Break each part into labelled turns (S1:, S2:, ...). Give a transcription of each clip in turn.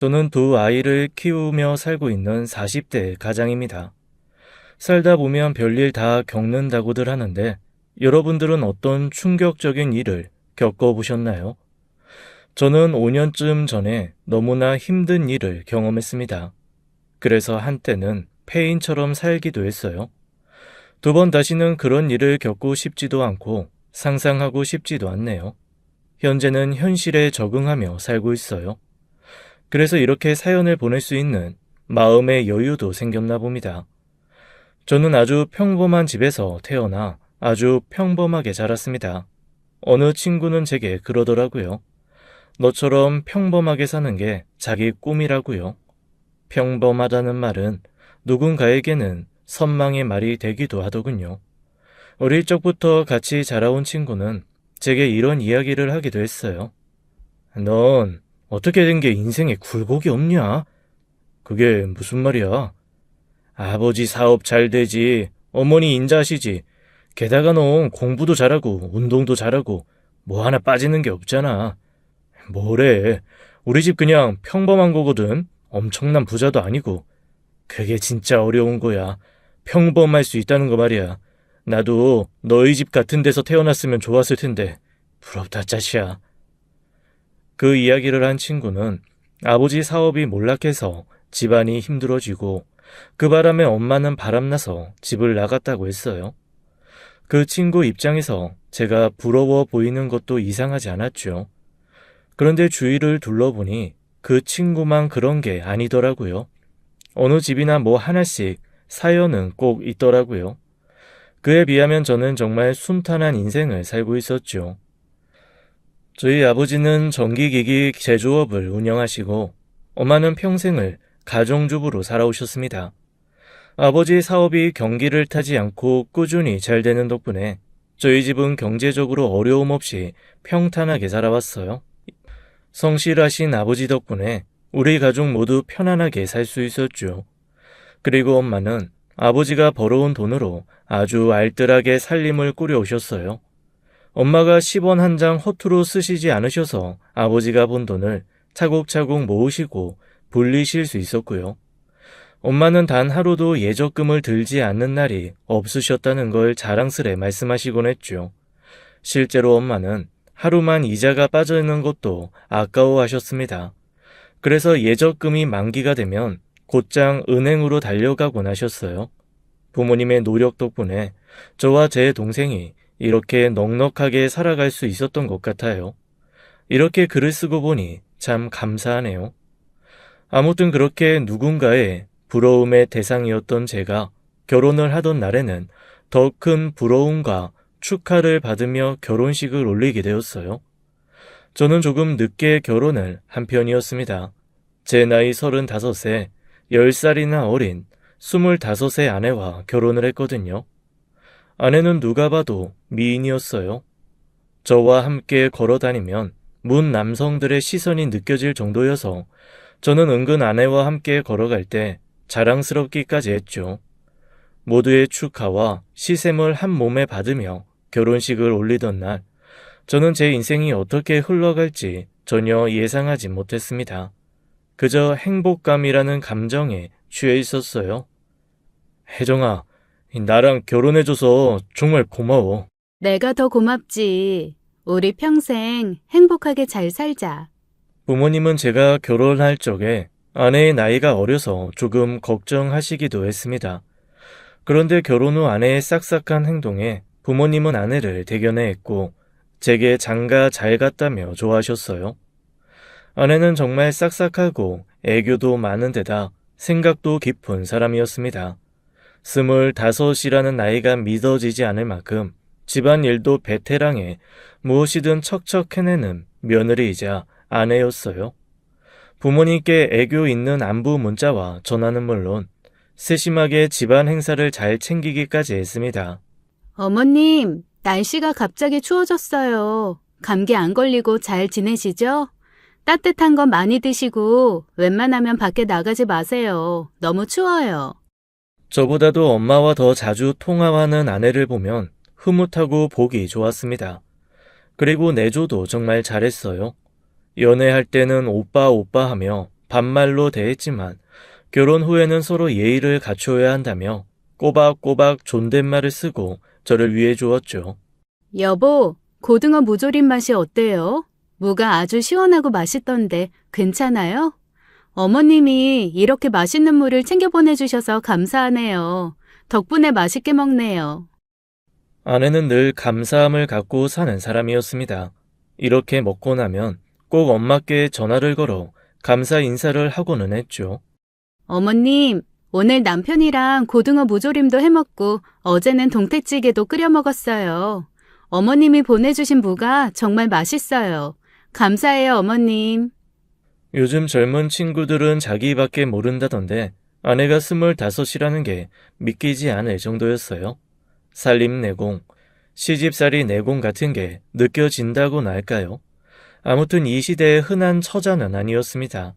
S1: 저는 두 아이를 키우며 살고 있는 40대 가장입니다. 살다 보면 별일 다 겪는다고들 하는데 여러분들은 어떤 충격적인 일을 겪어보셨나요? 저는 5년쯤 전에 너무나 힘든 일을 경험했습니다. 그래서 한때는 폐인처럼 살기도 했어요. 두 번 다시는 그런 일을 겪고 싶지도 않고 상상하고 싶지도 않네요. 현재는 현실에 적응하며 살고 있어요. 그래서 이렇게 사연을 보낼 수 있는 마음의 여유도 생겼나 봅니다. 저는 아주 평범한 집에서 태어나 아주 평범하게 자랐습니다. 어느 친구는 제게 그러더라고요. 너처럼 평범하게 사는 게 자기 꿈이라고요. 평범하다는 말은 누군가에게는 선망의 말이 되기도 하더군요. 어릴 적부터 같이 자라온 친구는 제게 이런 이야기를 하기도 했어요. 넌 어떻게 된 게 인생에 굴곡이 없냐? 그게 무슨 말이야? 아버지 사업 잘 되지, 어머니 인자하시지. 게다가 넌 공부도 잘하고 운동도 잘하고 뭐 하나 빠지는 게 없잖아. 뭐래? 우리 집 그냥 평범한 거거든. 엄청난 부자도 아니고. 그게 진짜 어려운 거야. 평범할 수 있다는 거 말이야. 나도 너희 집 같은 데서 태어났으면 좋았을 텐데. 부럽다 짜시야. 그 이야기를 한 친구는 아버지 사업이 몰락해서 집안이 힘들어지고 그 바람에 엄마는 바람나서 집을 나갔다고 했어요. 그 친구 입장에서 제가 부러워 보이는 것도 이상하지 않았죠. 그런데 주위를 둘러보니 그 친구만 그런 게 아니더라고요. 어느 집이나 뭐 하나씩 사연은 꼭 있더라고요. 그에 비하면 저는 정말 순탄한 인생을 살고 있었죠. 저희 아버지는 전기기기 제조업을 운영하시고 엄마는 평생을 가정주부로 살아오셨습니다. 아버지 사업이 경기를 타지 않고 꾸준히 잘 되는 덕분에 저희 집은 경제적으로 어려움 없이 평탄하게 살아왔어요. 성실하신 아버지 덕분에 우리 가족 모두 편안하게 살 수 있었죠. 그리고 엄마는 아버지가 벌어온 돈으로 아주 알뜰하게 살림을 꾸려오셨어요. 엄마가 10원 한 장 허투루 쓰시지 않으셔서 아버지가 번 돈을 차곡차곡 모으시고 불리실 수 있었고요. 엄마는 단 하루도 예적금을 들지 않는 날이 없으셨다는 걸 자랑스레 말씀하시곤 했죠. 실제로 엄마는 하루만 이자가 빠져있는 것도 아까워하셨습니다. 그래서 예적금이 만기가 되면 곧장 은행으로 달려가곤 하셨어요. 부모님의 노력 덕분에 저와 제 동생이 이렇게 넉넉하게 살아갈 수 있었던 것 같아요. 이렇게 글을 쓰고 보니 참 감사하네요. 아무튼 그렇게 누군가의 부러움의 대상이었던 제가 결혼을 하던 날에는 더 큰 부러움과 축하를 받으며 결혼식을 올리게 되었어요. 저는 조금 늦게 결혼을 한 편이었습니다. 제 나이 35세, 10살이나 어린 25세 아내와 결혼을 했거든요. 아내는 누가 봐도 미인이었어요. 저와 함께 걸어 다니면 문 남성들의 시선이 느껴질 정도여서 저는 은근 아내와 함께 걸어갈 때 자랑스럽기까지 했죠. 모두의 축하와 시샘을 한 몸에 받으며 결혼식을 올리던 날, 저는 제 인생이 어떻게 흘러갈지 전혀 예상하지 못했습니다. 그저 행복감이라는 감정에 취해 있었어요. 혜정아, 나랑 결혼해줘서 정말 고마워.
S2: 내가 더 고맙지. 우리 평생 행복하게 잘 살자.
S1: 부모님은 제가 결혼할 적에 아내의 나이가 어려서 조금 걱정하시기도 했습니다. 그런데 결혼 후 아내의 싹싹한 행동에 부모님은 아내를 대견해 했고 제게 장가 잘 갔다며 좋아하셨어요. 아내는 정말 싹싹하고 애교도 많은 데다 생각도 깊은 사람이었습니다. 25이라는 나이가 믿어지지 않을 만큼 집안일도 베테랑에 무엇이든 척척 해내는 며느리이자 아내였어요. 부모님께 애교 있는 안부 문자와 전화는 물론 세심하게 집안 행사를 잘 챙기기까지 했습니다.
S2: 어머님, 날씨가 갑자기 추워졌어요. 감기 안 걸리고 잘 지내시죠? 따뜻한 거 많이 드시고 웬만하면 밖에 나가지 마세요. 너무 추워요.
S1: 저보다도 엄마와 더 자주 통화하는 아내를 보면 흐뭇하고 보기 좋았습니다. 그리고 내조도 정말 잘했어요. 연애할 때는 오빠 오빠 하며 반말로 대했지만 결혼 후에는 서로 예의를 갖춰야 한다며 꼬박꼬박 존댓말을 쓰고 저를 위해 주었죠.
S2: 여보, 고등어 무조림 맛이 어때요? 무가 아주 시원하고 맛있던데 괜찮아요? 어머님이 이렇게 맛있는 무를 챙겨 보내주셔서 감사하네요. 덕분에 맛있게 먹네요.
S1: 아내는 늘 감사함을 갖고 사는 사람이었습니다. 이렇게 먹고 나면 꼭 엄마께 전화를 걸어 감사 인사를 하고는 했죠.
S2: 어머님, 오늘 남편이랑 고등어 무조림도 해먹고 어제는 동태찌개도 끓여 먹었어요. 어머님이 보내주신 무가 정말 맛있어요. 감사해요, 어머님.
S1: 요즘 젊은 친구들은 자기밖에 모른다던데 아내가 25이라는 게 믿기지 않을 정도였어요. 살림내공, 시집살이 내공 같은 게 느껴진다고나 할까요? 아무튼 이 시대의 흔한 처자는 아니었습니다.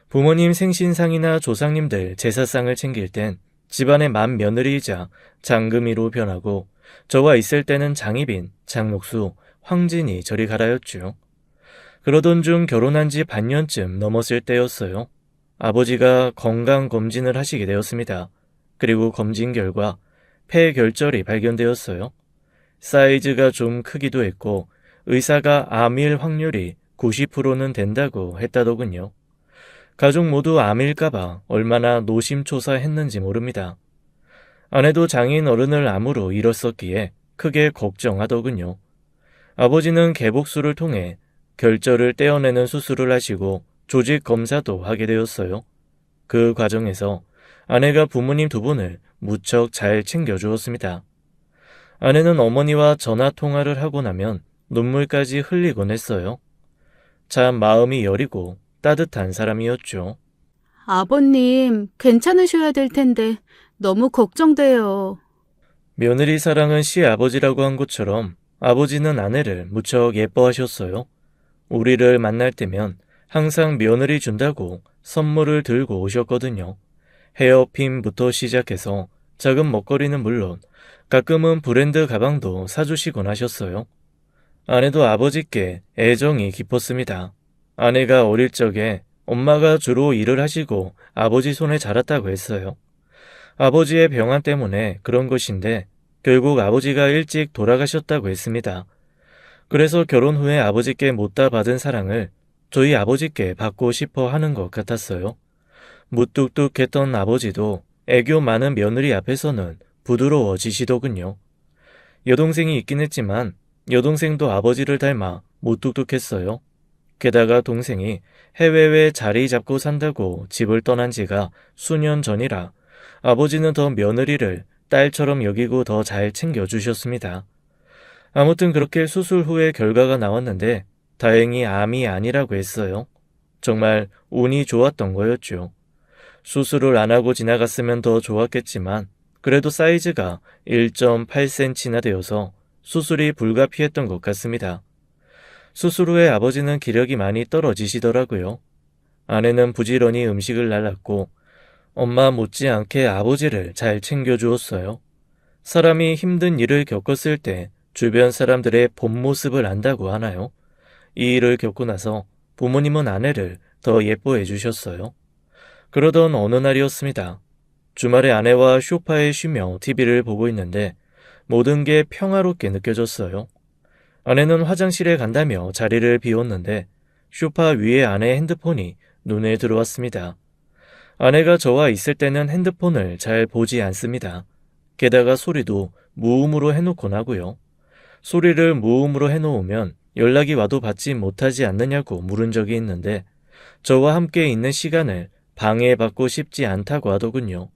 S1: 부모님 생신상이나 조상님들 제사상을 챙길 땐 집안의 맏며느리이자 장금이로 변하고 저와 있을 때는 장희빈, 장록수, 황진이 저리 가라였죠. 그러던 중 결혼한 지 반년쯤 넘었을 때였어요. 아버지가 건강검진을 하시게 되었습니다. 그리고 검진 결과 폐결절이 발견되었어요. 사이즈가 좀 크기도 했고 의사가 암일 확률이 90%는 된다고 했다더군요. 가족 모두 암일까봐 얼마나 노심초사했는지 모릅니다. 아내도 장인 어른을 암으로 잃었었기에 크게 걱정하더군요. 아버지는 개복수를 통해 결절을 떼어내는 수술을 하시고 조직 검사도 하게 되었어요. 그 과정에서 아내가 부모님 두 분을 무척 잘 챙겨주었습니다. 아내는 어머니와 전화 통화를 하고 나면 눈물까지 흘리곤 했어요. 참 마음이 여리고 따뜻한 사람이었죠.
S2: 아버님, 괜찮으셔야 될 텐데 너무 걱정돼요.
S1: 며느리 사랑은 시아버지라고 한 것처럼 아버지는 아내를 무척 예뻐하셨어요. 우리를 만날 때면 항상 며느리 준다고 선물을 들고 오셨거든요. 헤어핀부터 시작해서 작은 먹거리는 물론 가끔은 브랜드 가방도 사주시곤 하셨어요. 아내도 아버지께 애정이 깊었습니다. 아내가 어릴 적에 엄마가 주로 일을 하시고 아버지 손에 자랐다고 했어요. 아버지의 병환 때문에 그런 것인데 결국 아버지가 일찍 돌아가셨다고 했습니다. 그래서 결혼 후에 아버지께 못다 받은 사랑을 저희 아버지께 받고 싶어 하는 것 같았어요. 무뚝뚝했던 아버지도 애교 많은 며느리 앞에서는 부드러워지시더군요. 여동생이 있긴 했지만 여동생도 아버지를 닮아 무뚝뚝했어요. 게다가 동생이 해외에 자리 잡고 산다고 집을 떠난 지가 수년 전이라 아버지는 더 며느리를 딸처럼 여기고 더 잘 챙겨주셨습니다. 아무튼 그렇게 수술 후에 결과가 나왔는데 다행히 암이 아니라고 했어요. 정말 운이 좋았던 거였죠. 수술을 안 하고 지나갔으면 더 좋았겠지만 그래도 사이즈가 1.8cm나 되어서 수술이 불가피했던 것 같습니다. 수술 후에 아버지는 기력이 많이 떨어지시더라고요. 아내는 부지런히 음식을 날랐고 엄마 못지않게 아버지를 잘 챙겨주었어요. 사람이 힘든 일을 겪었을 때 주변 사람들의 본 모습을 안다고 하나요? 이 일을 겪고 나서 부모님은 아내를 더 예뻐해 주셨어요. 그러던 어느 날이었습니다. 주말에 아내와 소파에 쉬며 TV를 보고 있는데 모든 게 평화롭게 느껴졌어요. 아내는 화장실에 간다며 자리를 비웠는데 소파 위에 아내의 핸드폰이 눈에 들어왔습니다. 아내가 저와 있을 때는 핸드폰을 잘 보지 않습니다. 게다가 소리도 무음으로 해놓곤 하고요. 소리를 무음으로 해놓으면 연락이 와도 받지 못하지 않느냐고 물은 적이 있는데 저와 함께 있는 시간을 방해받고 싶지 않다고 하더군요.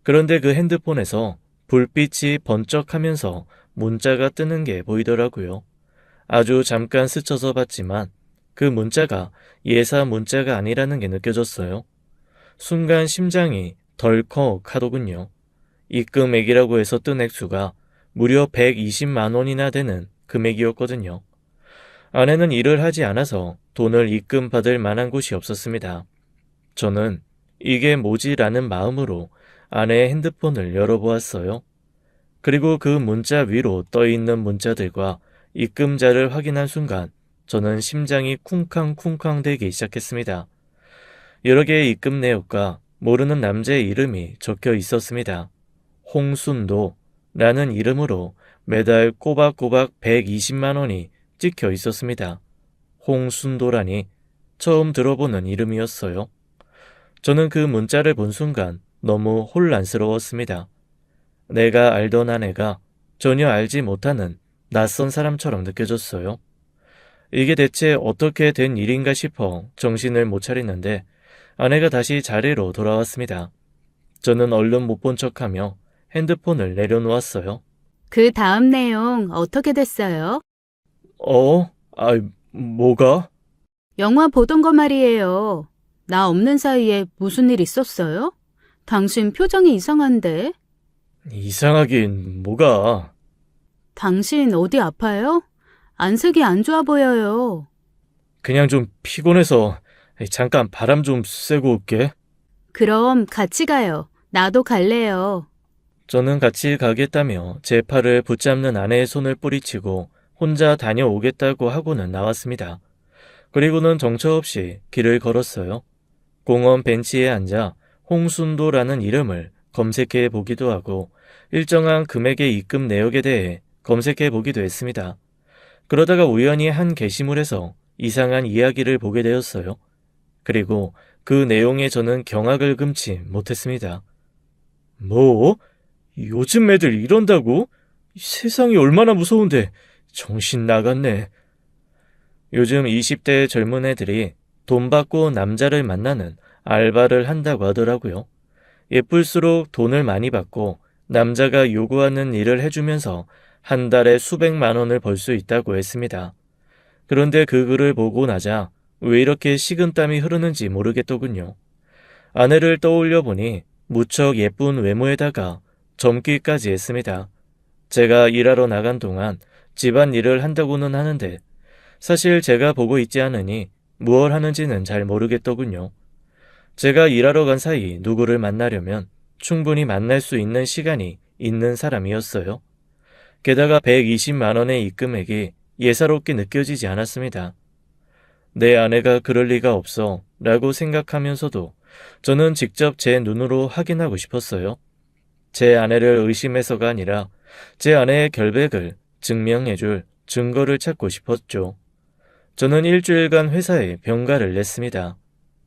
S1: 그런데 그 핸드폰에서 불빛이 번쩍하면서 문자가 뜨는 게 보이더라고요. 아주 잠깐 스쳐서 봤지만 그 문자가 예사 문자가 아니라는 게 느껴졌어요. 순간 심장이 덜컥 하더군요. 입금액이라고 해서 뜬 액수가 무려 120만 원이나 되는 금액이었거든요. 아내는 일을 하지 않아서 돈을 입금받을 만한 곳이 없었습니다. 저는 이게 뭐지라는 마음으로 아내의 핸드폰을 열어보았어요. 그리고 그 문자 위로 떠있는 문자들과 입금자를 확인한 순간 저는 심장이 쿵쾅쿵쾅 대기 시작했습니다. 여러 개의 입금 내역과 모르는 남자의 이름이 적혀 있었습니다. 홍순도라는 이름으로 매달 꼬박꼬박 120만 원이 찍혀 있었습니다. 홍순도라니 처음 들어보는 이름이었어요. 저는 그 문자를 본 순간 너무 혼란스러웠습니다. 내가 알던 아내가 전혀 알지 못하는 낯선 사람처럼 느껴졌어요. 이게 대체 어떻게 된 일인가 싶어 정신을 못 차리는데 아내가 다시 자리로 돌아왔습니다. 저는 얼른 못 본 척하며 핸드폰을 내려놓았어요.
S2: 그 다음 내용 어떻게 됐어요?
S1: 뭐가?
S2: 영화 보던 거 말이에요. 나 없는 사이에 무슨 일 있었어요? 당신 표정이 이상한데?
S1: 이상하긴 뭐가?
S2: 당신 어디 아파요? 안색이 안 좋아 보여요.
S1: 그냥 좀 피곤해서 잠깐 바람 좀 쐬고 올게.
S2: 그럼 같이 가요. 나도 갈래요.
S1: 저는 같이 가겠다며 제 팔을 붙잡는 아내의 손을 뿌리치고 혼자 다녀오겠다고 하고는 나왔습니다. 그리고는 정처 없이 길을 걸었어요. 공원 벤치에 앉아 홍순도라는 이름을 검색해 보기도 하고 일정한 금액의 입금 내역에 대해 검색해 보기도 했습니다. 그러다가 우연히 한 게시물에서 이상한 이야기를 보게 되었어요. 그리고 그 내용에 저는 경악을 금치 못했습니다. 뭐? 요즘 애들 이런다고? 세상이 얼마나 무서운데 정신 나갔네. 요즘 20대 젊은 애들이 돈 받고 남자를 만나는 알바를 한다고 하더라고요. 예쁠수록 돈을 많이 받고 남자가 요구하는 일을 해주면서 한 달에 수백만 원을 벌 수 있다고 했습니다. 그런데 그 글을 보고 나자 왜 이렇게 식은땀이 흐르는지 모르겠더군요. 아내를 떠올려 보니 무척 예쁜 외모에다가 젊기까지 했습니다. 제가 일하러 나간 동안 집안 일을 한다고는 하는데 사실 제가 보고 있지 않으니 무얼 하는지는 잘 모르겠더군요. 제가 일하러 간 사이 누구를 만나려면 충분히 만날 수 있는 시간이 있는 사람이었어요. 게다가 120만 원의 입금액이 예사롭게 느껴지지 않았습니다. 내 아내가 그럴 리가 없어 라고 생각하면서도 저는 직접 제 눈으로 확인하고 싶었어요. 제 아내를 의심해서가 아니라 제 아내의 결백을 증명해줄 증거를 찾고 싶었죠. 저는 일주일간 회사에 병가를 냈습니다.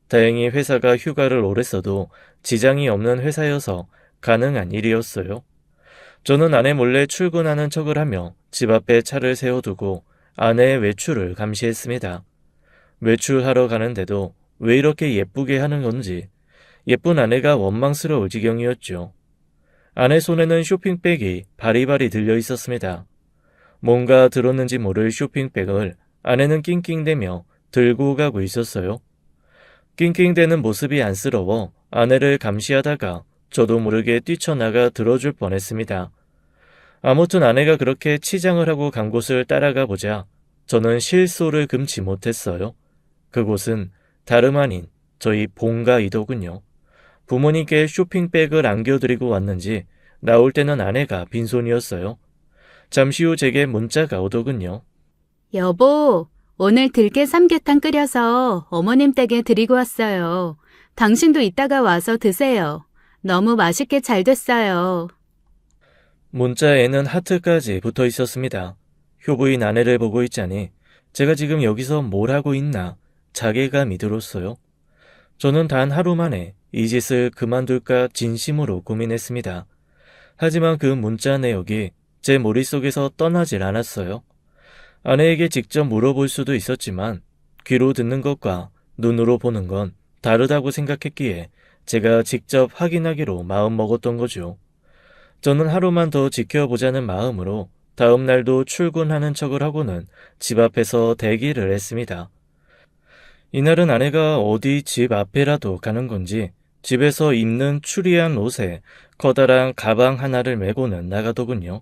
S1: 다행히 회사가 휴가를 오래 써도 지장이 없는 회사여서 가능한 일이었어요. 저는 아내 몰래 출근하는 척을 하며 집 앞에 차를 세워두고 아내의 외출을 감시했습니다. 외출하러 가는데도 왜 이렇게 예쁘게 하는 건지 예쁜 아내가 원망스러울 지경이었죠. 아내 손에는 쇼핑백이 바리바리 들려 있었습니다. 뭔가 들었는지 모를 쇼핑백을 아내는 낑낑대며 들고 가고 있었어요. 낑낑대는 모습이 안쓰러워 아내를 감시하다가 저도 모르게 뛰쳐나가 들어줄 뻔했습니다. 아무튼 아내가 그렇게 치장을 하고 간 곳을 따라가 보자 저는 실소를 금치 못했어요. 그곳은 다름 아닌 저희 본가이더군요. 부모님께 쇼핑백을 안겨드리고 왔는지 나올 때는 아내가 빈손이었어요. 잠시 후 제게 문자가 오더군요.
S2: 여보, 오늘 들깨 삼계탕 끓여서 어머님 댁에 드리고 왔어요. 당신도 이따가 와서 드세요. 너무 맛있게 잘 됐어요.
S1: 문자에는 하트까지 붙어 있었습니다. 효부인 아내를 보고 있자니 제가 지금 여기서 뭘 하고 있나 자괴감이 들었어요. 저는 단 하루 만에 이 짓을 그만둘까 진심으로 고민했습니다. 하지만 그 문자 내역이 제 머릿속에서 떠나질 않았어요. 아내에게 직접 물어볼 수도 있었지만 귀로 듣는 것과 눈으로 보는 건 다르다고 생각했기에 제가 직접 확인하기로 마음먹었던 거죠. 저는 하루만 더 지켜보자는 마음으로 다음 날도 출근하는 척을 하고는 집 앞에서 대기를 했습니다. 이날은 아내가 어디 집 앞에라도 가는 건지 집에서 입는 추리한 옷에 커다란 가방 하나를 메고는 나가더군요.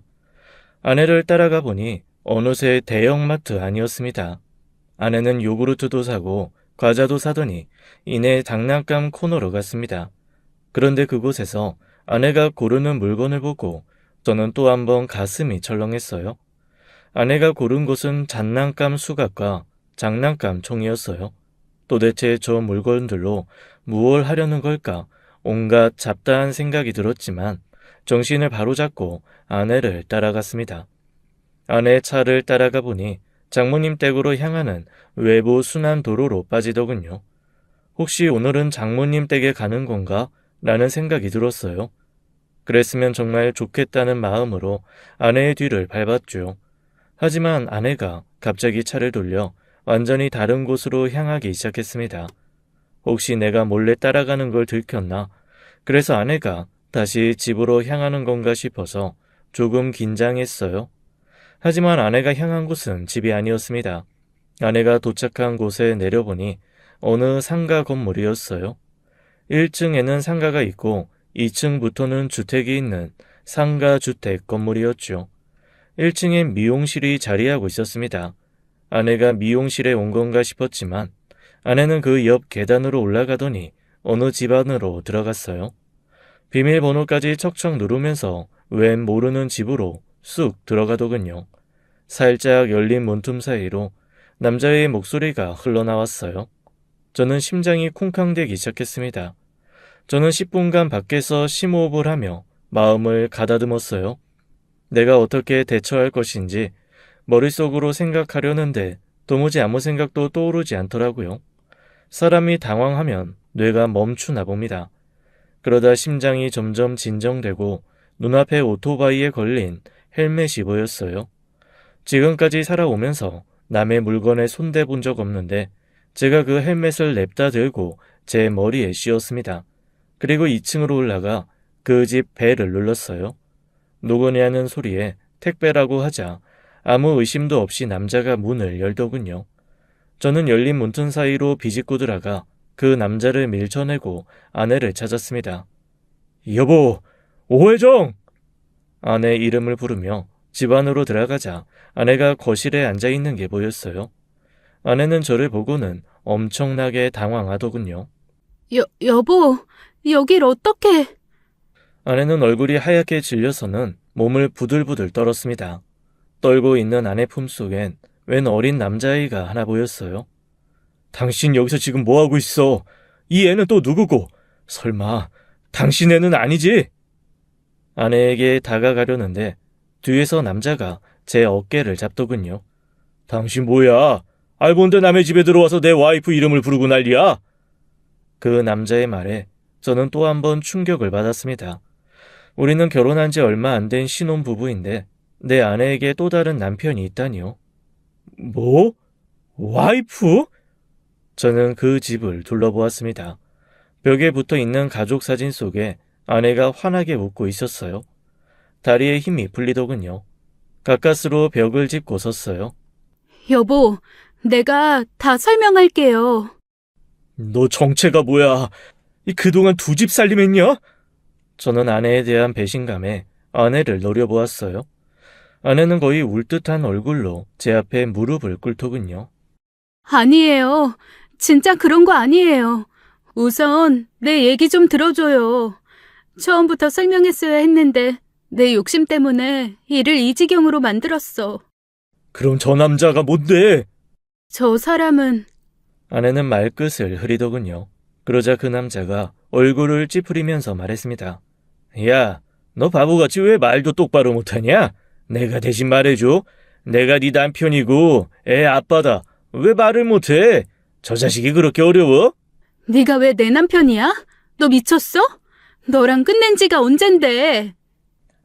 S1: 아내를 따라가 보니 어느새 대형마트 아니었습니다. 아내는 요구르트도 사고 과자도 사더니 이내 장난감 코너로 갔습니다. 그런데 그곳에서 아내가 고르는 물건을 보고 저는 또 한 번 가슴이 철렁했어요. 아내가 고른 것은 장난감 수갑과 장난감 총이었어요. 도대체 저 물건들로 무얼 하려는 걸까? 온갖 잡다한 생각이 들었지만 정신을 바로잡고 아내를 따라갔습니다. 아내 차를 따라가 보니 장모님 댁으로 향하는 외부 순환도로로 빠지더군요. 혹시 오늘은 장모님 댁에 가는 건가? 라는 생각이 들었어요. 그랬으면 정말 좋겠다는 마음으로 아내의 뒤를 밟았죠. 하지만 아내가 갑자기 차를 돌려 완전히 다른 곳으로 향하기 시작했습니다. 혹시 내가 몰래 따라가는 걸 들켰나? 그래서 아내가 다시 집으로 향하는 건가 싶어서 조금 긴장했어요. 하지만 아내가 향한 곳은 집이 아니었습니다. 아내가 도착한 곳에 내려보니 어느 상가 건물이었어요. 1층에는 상가가 있고 2층부터는 주택이 있는 상가주택 건물이었죠. 1층엔 미용실이 자리하고 있었습니다. 아내가 미용실에 온 건가 싶었지만 아내는 그 옆 계단으로 올라가더니 어느 집 안으로 들어갔어요. 비밀번호까지 척척 누르면서 웬 모르는 집으로 쑥 들어가더군요. 살짝 열린 문틈 사이로 남자의 목소리가 흘러나왔어요. 저는 심장이 쿵쾅대기 시작했습니다. 저는 10분간 밖에서 심호흡을 하며 마음을 가다듬었어요. 내가 어떻게 대처할 것인지 머릿속으로 생각하려는데 도무지 아무 생각도 떠오르지 않더라고요. 사람이 당황하면 뇌가 멈추나 봅니다. 그러다 심장이 점점 진정되고 눈앞에 오토바이에 걸린 헬멧이 보였어요. 지금까지 살아오면서 남의 물건에 손대본 적 없는데 제가 그 헬멧을 냅다 들고 제 머리에 씌웠습니다. 그리고 2층으로 올라가 그 집 벨을 눌렀어요. 누구냐는 소리에 택배라고 하자 아무 의심도 없이 남자가 문을 열더군요. 저는 열린 문틈 사이로 비집고 들어가 그 남자를 밀쳐내고 아내를 찾았습니다. 여보, 오혜정! 아내 이름을 부르며 집 안으로 들어가자 아내가 거실에 앉아있는 게 보였어요. 아내는 저를 보고는 엄청나게 당황하더군요.
S2: 여보, 여길 어떻게...
S1: 아내는 얼굴이 하얗게 질려서는 몸을 부들부들 떨었습니다. 떨고 있는 아내 품속엔 웬 어린 남자아이가 하나 보였어요. 당신 여기서 지금 뭐하고 있어? 이 애는 또 누구고? 설마 당신 애는 아니지? 아내에게 다가가려는데 뒤에서 남자가 제 어깨를 잡더군요. 당신 뭐야? 알본데 남의 집에 들어와서 내 와이프 이름을 부르고 난리야? 그 남자의 말에 저는 또 한 번 충격을 받았습니다. 우리는 결혼한 지 얼마 안 된 신혼부부인데 내 아내에게 또 다른 남편이 있다니요. 뭐? 와이프? 저는 그 집을 둘러보았습니다. 벽에 붙어 있는 가족 사진 속에 아내가 환하게 웃고 있었어요. 다리에 힘이 풀리더군요. 가까스로 벽을 짚고 섰어요.
S2: 여보, 내가 다 설명할게요.
S1: 너 정체가 뭐야? 그동안 두 집 살림했냐? 저는 아내에 대한 배신감에 아내를 노려보았어요. 아내는 거의 울 듯한 얼굴로 제 앞에 무릎을 꿇더군요.
S2: 아니에요. 진짜 그런 거 아니에요. 우선 내 얘기 좀 들어줘요. 처음부터 설명했어야 했는데 내 욕심 때문에 일을 이 지경으로 만들었어.
S1: 그럼 저 남자가 뭔데?
S2: 저 사람은...
S1: 아내는 말끝을 흐리더군요. 그러자 그 남자가 얼굴을 찌푸리면서 말했습니다. 야, 너 바보같이 왜 말도 똑바로 못하냐? 내가 대신 말해줘. 내가 네 남편이고 애 아빠다. 왜 말을 못해? 저 자식이 그렇게 어려워?
S2: 네가 왜 내 남편이야? 너 미쳤어? 너랑 끝낸 지가 언젠데.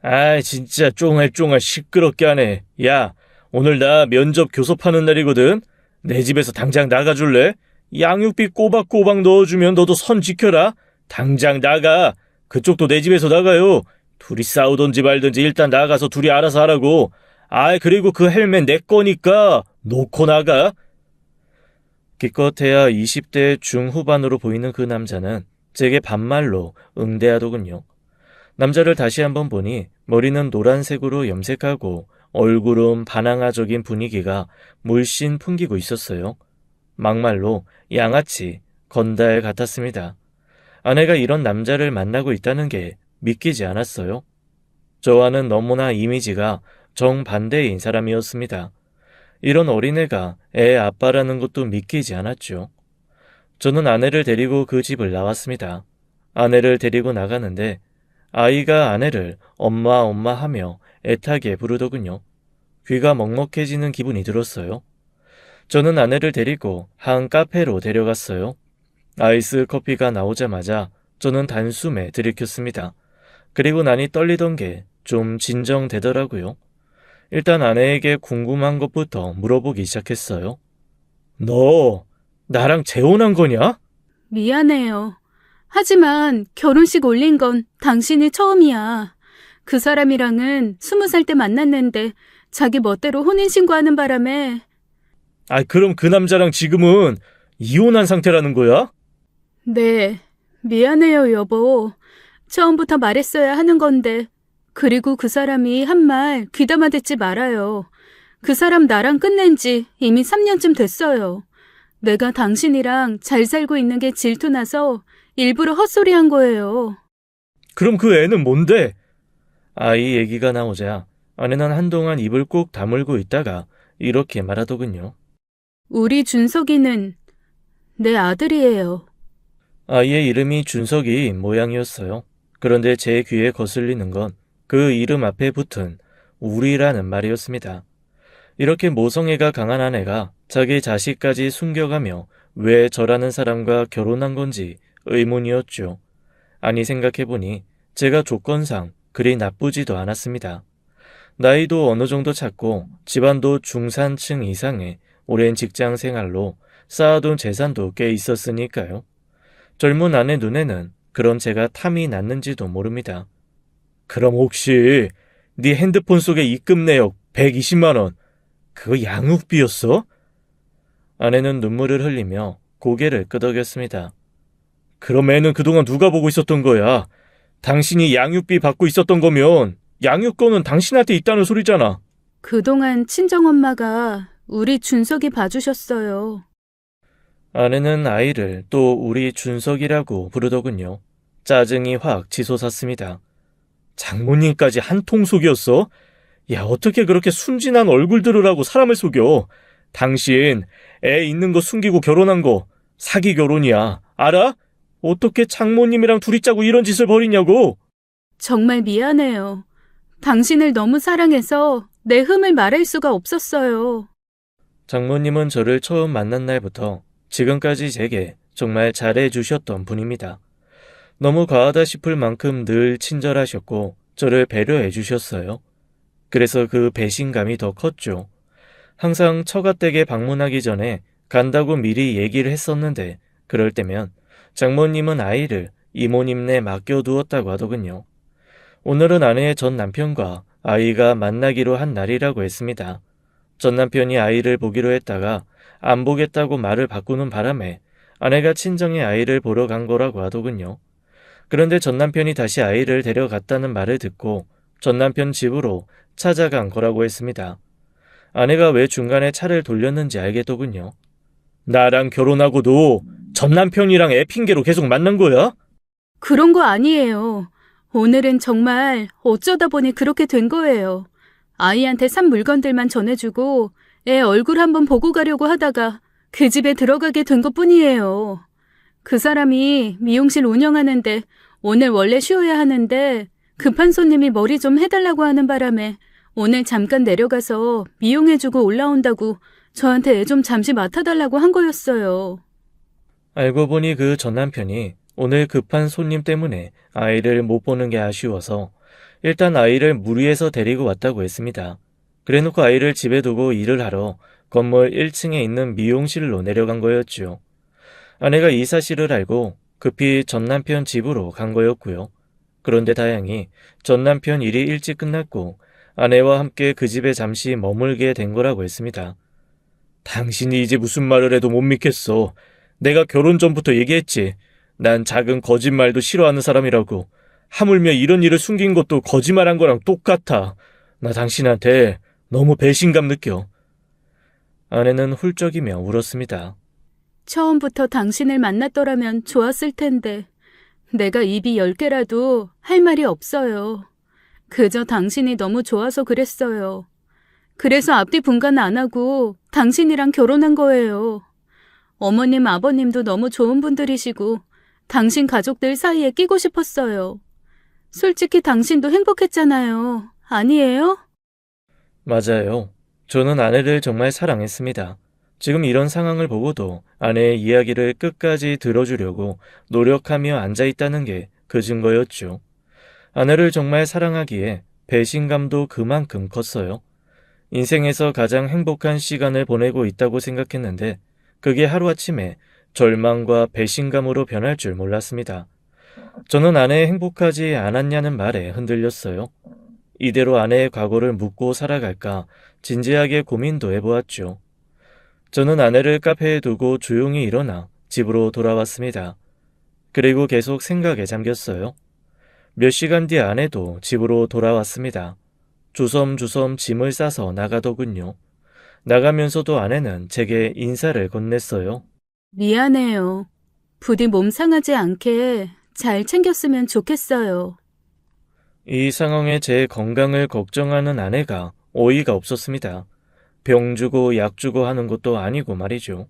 S1: 아, 진짜 쫑알쫑알 시끄럽게 하네. 야, 오늘 나 면접 교섭하는 날이거든. 내 집에서 당장 나가줄래? 양육비 꼬박꼬박 넣어주면 너도 선 지켜라. 당장 나가. 그쪽도 내 집에서 나가요. 둘이 싸우던지 말든지 일단 나가서 둘이 알아서 하라고. 아, 그리고 그 헬멧 내 거니까 놓고 나가. 기껏해야 20대 중후반으로 보이는 그 남자는 제게 반말로 응대하더군요. 남자를 다시 한번 보니 머리는 노란색으로 염색하고 얼굴은 바나나적인 분위기가 물씬 풍기고 있었어요. 막말로 양아치, 건달 같았습니다. 아내가 이런 남자를 만나고 있다는 게 믿기지 않았어요. 저와는 너무나 이미지가 정반대인 사람이었습니다. 이런 어린애가 애 아빠라는 것도 믿기지 않았죠. 저는 아내를 데리고 그 집을 나왔습니다. 아내를 데리고 나가는데 아이가 아내를 엄마 엄마 하며 애타게 부르더군요. 귀가 먹먹해지는 기분이 들었어요. 저는 아내를 데리고 한 카페로 데려갔어요. 아이스 커피가 나오자마자 저는 단숨에 들이켰습니다. 그리고 나니 떨리던 게 좀 진정되더라고요. 일단 아내에게 궁금한 것부터 물어보기 시작했어요. 너 나랑 재혼한 거냐?
S2: 미안해요. 하지만 결혼식 올린 건 당신이 처음이야. 그 사람이랑은 20살 때 만났는데 자기 멋대로 혼인신고하는 바람에.
S1: 그럼 그 남자랑 지금은 이혼한 상태라는 거야?
S2: 네, 미안해요, 여보. 처음부터 말했어야 하는 건데. 그리고 그 사람이 한 말 귀담아 듣지 말아요. 그 사람 나랑 끝낸 지 이미 3년쯤 됐어요. 내가 당신이랑 잘 살고 있는 게 질투나서 일부러 헛소리한 거예요.
S1: 그럼 그 애는 뭔데? 아이 얘기가 나오자 아내는 한동안 입을 꼭 다물고 있다가 이렇게 말하더군요.
S2: 우리 준석이는 내 아들이에요.
S1: 아이의 이름이 준석이 모양이었어요. 그런데 제 귀에 거슬리는 건 그 이름 앞에 붙은 우리라는 말이었습니다. 이렇게 모성애가 강한 아내가 자기 자식까지 숨겨가며 왜 저라는 사람과 결혼한 건지 의문이었죠. 아니 생각해보니 제가 조건상 그리 나쁘지도 않았습니다. 나이도 어느 정도 찼고 집안도 중산층 이상의 오랜 직장 생활로 쌓아둔 재산도 꽤 있었으니까요. 젊은 아내 눈에는 그런 제가 탐이 났는지도 모릅니다. 그럼 혹시 네 핸드폰 속의 입금 내역 120만 원 그거 양육비였어? 아내는 눈물을 흘리며 고개를 끄덕였습니다. 그럼 애는 그동안 누가 보고 있었던 거야? 당신이 양육비 받고 있었던 거면 양육권은 당신한테 있다는 소리잖아.
S2: 그동안 친정엄마가 우리 준석이 봐주셨어요.
S1: 아내는 아이를 또 우리 준석이라고 부르더군요. 짜증이 확 치솟았습니다. 장모님까지 한통 속였어? 야, 어떻게 그렇게 순진한 얼굴들을 하고 사람을 속여? 당신 애 있는 거 숨기고 결혼한 거 사기 결혼이야. 알아? 어떻게 장모님이랑 둘이 짜고 이런 짓을 벌이냐고?
S2: 정말 미안해요. 당신을 너무 사랑해서 내 흠을 말할 수가 없었어요.
S1: 장모님은 저를 처음 만난 날부터 지금까지 제게 정말 잘해주셨던 분입니다. 너무 과하다 싶을 만큼 늘 친절하셨고 저를 배려해 주셨어요. 그래서 그 배신감이 더 컸죠. 항상 처가댁에 방문하기 전에 간다고 미리 얘기를 했었는데 그럴 때면 장모님은 아이를 이모님네 맡겨두었다고 하더군요. 오늘은 아내의 전 남편과 아이가 만나기로 한 날이라고 했습니다. 전 남편이 아이를 보기로 했다가 안 보겠다고 말을 바꾸는 바람에 아내가 친정에 아이를 보러 간 거라고 하더군요. 그런데 전 남편이 다시 아이를 데려갔다는 말을 듣고 전 남편 집으로 찾아간 거라고 했습니다. 아내가 왜 중간에 차를 돌렸는지 알겠더군요. 나랑 결혼하고도 전 남편이랑 애 핑계로 계속 만난 거야?
S2: 그런 거 아니에요. 오늘은 정말 어쩌다 보니 그렇게 된 거예요. 아이한테 산 물건들만 전해주고 애 얼굴 한번 보고 가려고 하다가 그 집에 들어가게 된 것뿐이에요. 그 사람이 미용실 운영하는데 오늘 원래 쉬어야 하는데 급한 손님이 머리 좀 해달라고 하는 바람에 오늘 잠깐 내려가서 미용해주고 올라온다고 저한테 애 좀 잠시 맡아달라고 한 거였어요.
S1: 알고 보니 그 전 남편이 오늘 급한 손님 때문에 아이를 못 보는 게 아쉬워서 일단 아이를 무리해서 데리고 왔다고 했습니다. 그래놓고 아이를 집에 두고 일을 하러 건물 1층에 있는 미용실로 내려간 거였죠. 아내가 이 사실을 알고 급히 전 남편 집으로 간 거였고요. 그런데 다행히 전 남편 일이 일찍 끝났고 아내와 함께 그 집에 잠시 머물게 된 거라고 했습니다. 당신이 이제 무슨 말을 해도 못 믿겠어. 내가 결혼 전부터 얘기했지. 난 작은 거짓말도 싫어하는 사람이라고. 하물며 이런 일을 숨긴 것도 거짓말한 거랑 똑같아. 나 당신한테 너무 배신감 느껴. 아내는 훌쩍이며 울었습니다.
S2: 처음부터 당신을 만났더라면 좋았을 텐데 내가 입이 10개라도 할 말이 없어요. 그저 당신이 너무 좋아서 그랬어요. 그래서 앞뒤 분간 안 하고 당신이랑 결혼한 거예요. 어머님, 아버님도 너무 좋은 분들이시고 당신 가족들 사이에 끼고 싶었어요. 솔직히 당신도 행복했잖아요. 아니에요?
S1: 맞아요. 저는 아내를 정말 사랑했습니다. 지금 이런 상황을 보고도 아내의 이야기를 끝까지 들어주려고 노력하며 앉아있다는 게 그 증거였죠. 아내를 정말 사랑하기에 배신감도 그만큼 컸어요. 인생에서 가장 행복한 시간을 보내고 있다고 생각했는데 그게 하루아침에 절망과 배신감으로 변할 줄 몰랐습니다. 저는 아내의 행복하지 않았냐는 말에 흔들렸어요. 이대로 아내의 과거를 묻고 살아갈까 진지하게 고민도 해보았죠. 저는 아내를 카페에 두고 조용히 일어나 집으로 돌아왔습니다. 그리고 계속 생각에 잠겼어요. 몇 시간 뒤 아내도 집으로 돌아왔습니다. 주섬주섬 짐을 싸서 나가더군요. 나가면서도 아내는 제게 인사를 건넸어요.
S2: 미안해요. 부디 몸 상하지 않게 잘 챙겼으면 좋겠어요.
S1: 이 상황에 제 건강을 걱정하는 아내가 어이가 없었습니다. 병 주고 약 주고 하는 것도 아니고 말이죠.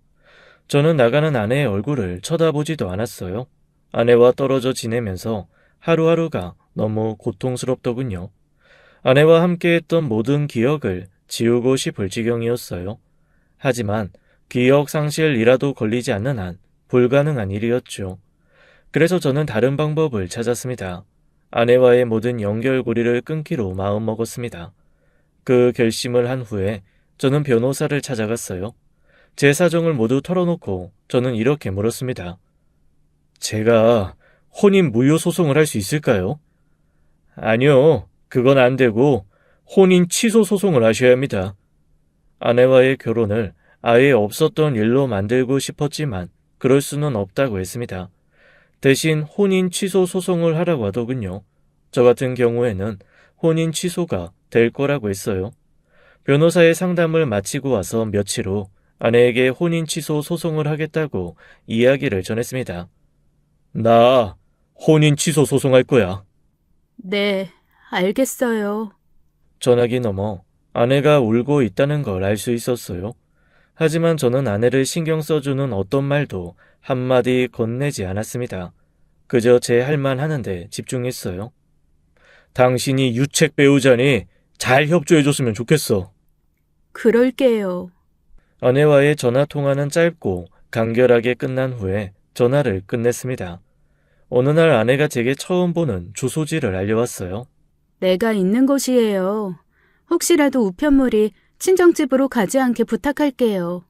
S1: 저는 나가는 아내의 얼굴을 쳐다보지도 않았어요. 아내와 떨어져 지내면서 하루하루가 너무 고통스럽더군요. 아내와 함께했던 모든 기억을 지우고 싶을 지경이었어요. 하지만 기억 상실이라도 걸리지 않는 한 불가능한 일이었죠. 그래서 저는 다른 방법을 찾았습니다. 아내와의 모든 연결고리를 끊기로 마음먹었습니다. 그 결심을 한 후에 저는 변호사를 찾아갔어요. 제 사정을 모두 털어놓고 저는 이렇게 물었습니다. 제가 혼인 무효 소송을 할 수 있을까요? 아니요, 그건 안 되고 혼인 취소 소송을 하셔야 합니다. 아내와의 결혼을 아예 없었던 일로 만들고 싶었지만 그럴 수는 없다고 했습니다. 대신 혼인 취소 소송을 하라고 하더군요. 저 같은 경우에는 혼인 취소가 될 거라고 했어요. 변호사의 상담을 마치고 와서 며칠 후 아내에게 혼인 취소 소송을 하겠다고 이야기를 전했습니다. 나 혼인 취소 소송할 거야.
S2: 네, 알겠어요.
S1: 전화기 너머 아내가 울고 있다는 걸 알 수 있었어요. 하지만 저는 아내를 신경 써주는 어떤 말도 한마디 건네지 않았습니다. 그저 제 할 만 하는데 집중했어요. 당신이 유책 배우자니 잘 협조해줬으면 좋겠어.
S2: 그럴게요.
S1: 아내와의 전화통화는 짧고 간결하게 끝난 후에 전화를 끝냈습니다. 어느 날 아내가 제게 처음 보는 주소지를 알려왔어요.
S2: 내가 있는 곳이에요. 혹시라도 우편물이 친정집으로 가지 않게 부탁할게요.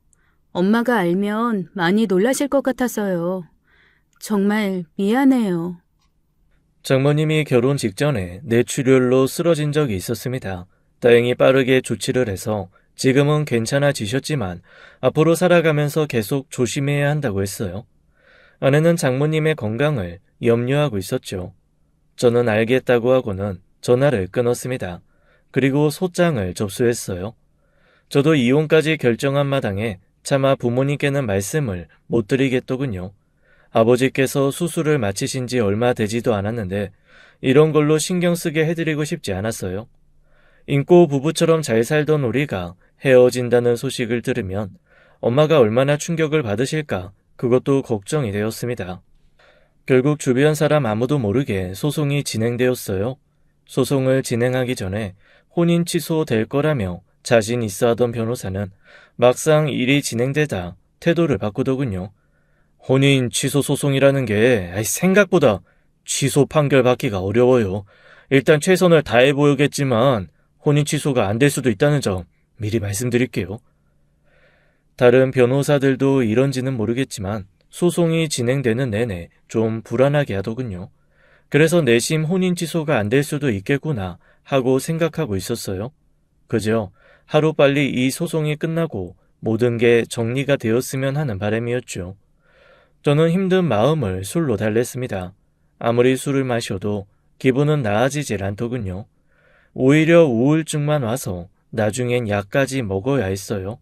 S2: 엄마가 알면 많이 놀라실 것 같아서요. 정말 미안해요.
S1: 장모님이 결혼 직전에 뇌출혈로 쓰러진 적이 있었습니다. 다행히 빠르게 조치를 해서 지금은 괜찮아지셨지만 앞으로 살아가면서 계속 조심해야 한다고 했어요. 아내는 장모님의 건강을 염려하고 있었죠. 저는 알겠다고 하고는 전화를 끊었습니다. 그리고 소장을 접수했어요. 저도 이혼까지 결정한 마당에 차마 부모님께는 말씀을 못 드리겠더군요. 아버지께서 수술을 마치신 지 얼마 되지도 않았는데 이런 걸로 신경 쓰게 해드리고 싶지 않았어요. 인고 부부처럼 잘 살던 우리가 헤어진다는 소식을 들으면 엄마가 얼마나 충격을 받으실까 그것도 걱정이 되었습니다. 결국 주변 사람 아무도 모르게 소송이 진행되었어요. 소송을 진행하기 전에 혼인 취소될 거라며 자신 있어 하던 변호사는 막상 일이 진행되다 태도를 바꾸더군요. 혼인 취소 소송이라는 게 생각보다 취소 판결 받기가 어려워요. 일단 최선을 다해 보겠지만 혼인 취소가 안 될 수도 있다는 점 미리 말씀드릴게요. 다른 변호사들도 이런지는 모르겠지만 소송이 진행되는 내내 좀 불안하게 하더군요. 그래서 내심 혼인 취소가 안 될 수도 있겠구나 하고 생각하고 있었어요. 그저 하루빨리 이 소송이 끝나고 모든 게 정리가 되었으면 하는 바람이었죠. 저는 힘든 마음을 술로 달랬습니다. 아무리 술을 마셔도 기분은 나아지질 않더군요. 오히려 우울증만 와서 나중엔 약까지 먹어야 했어요.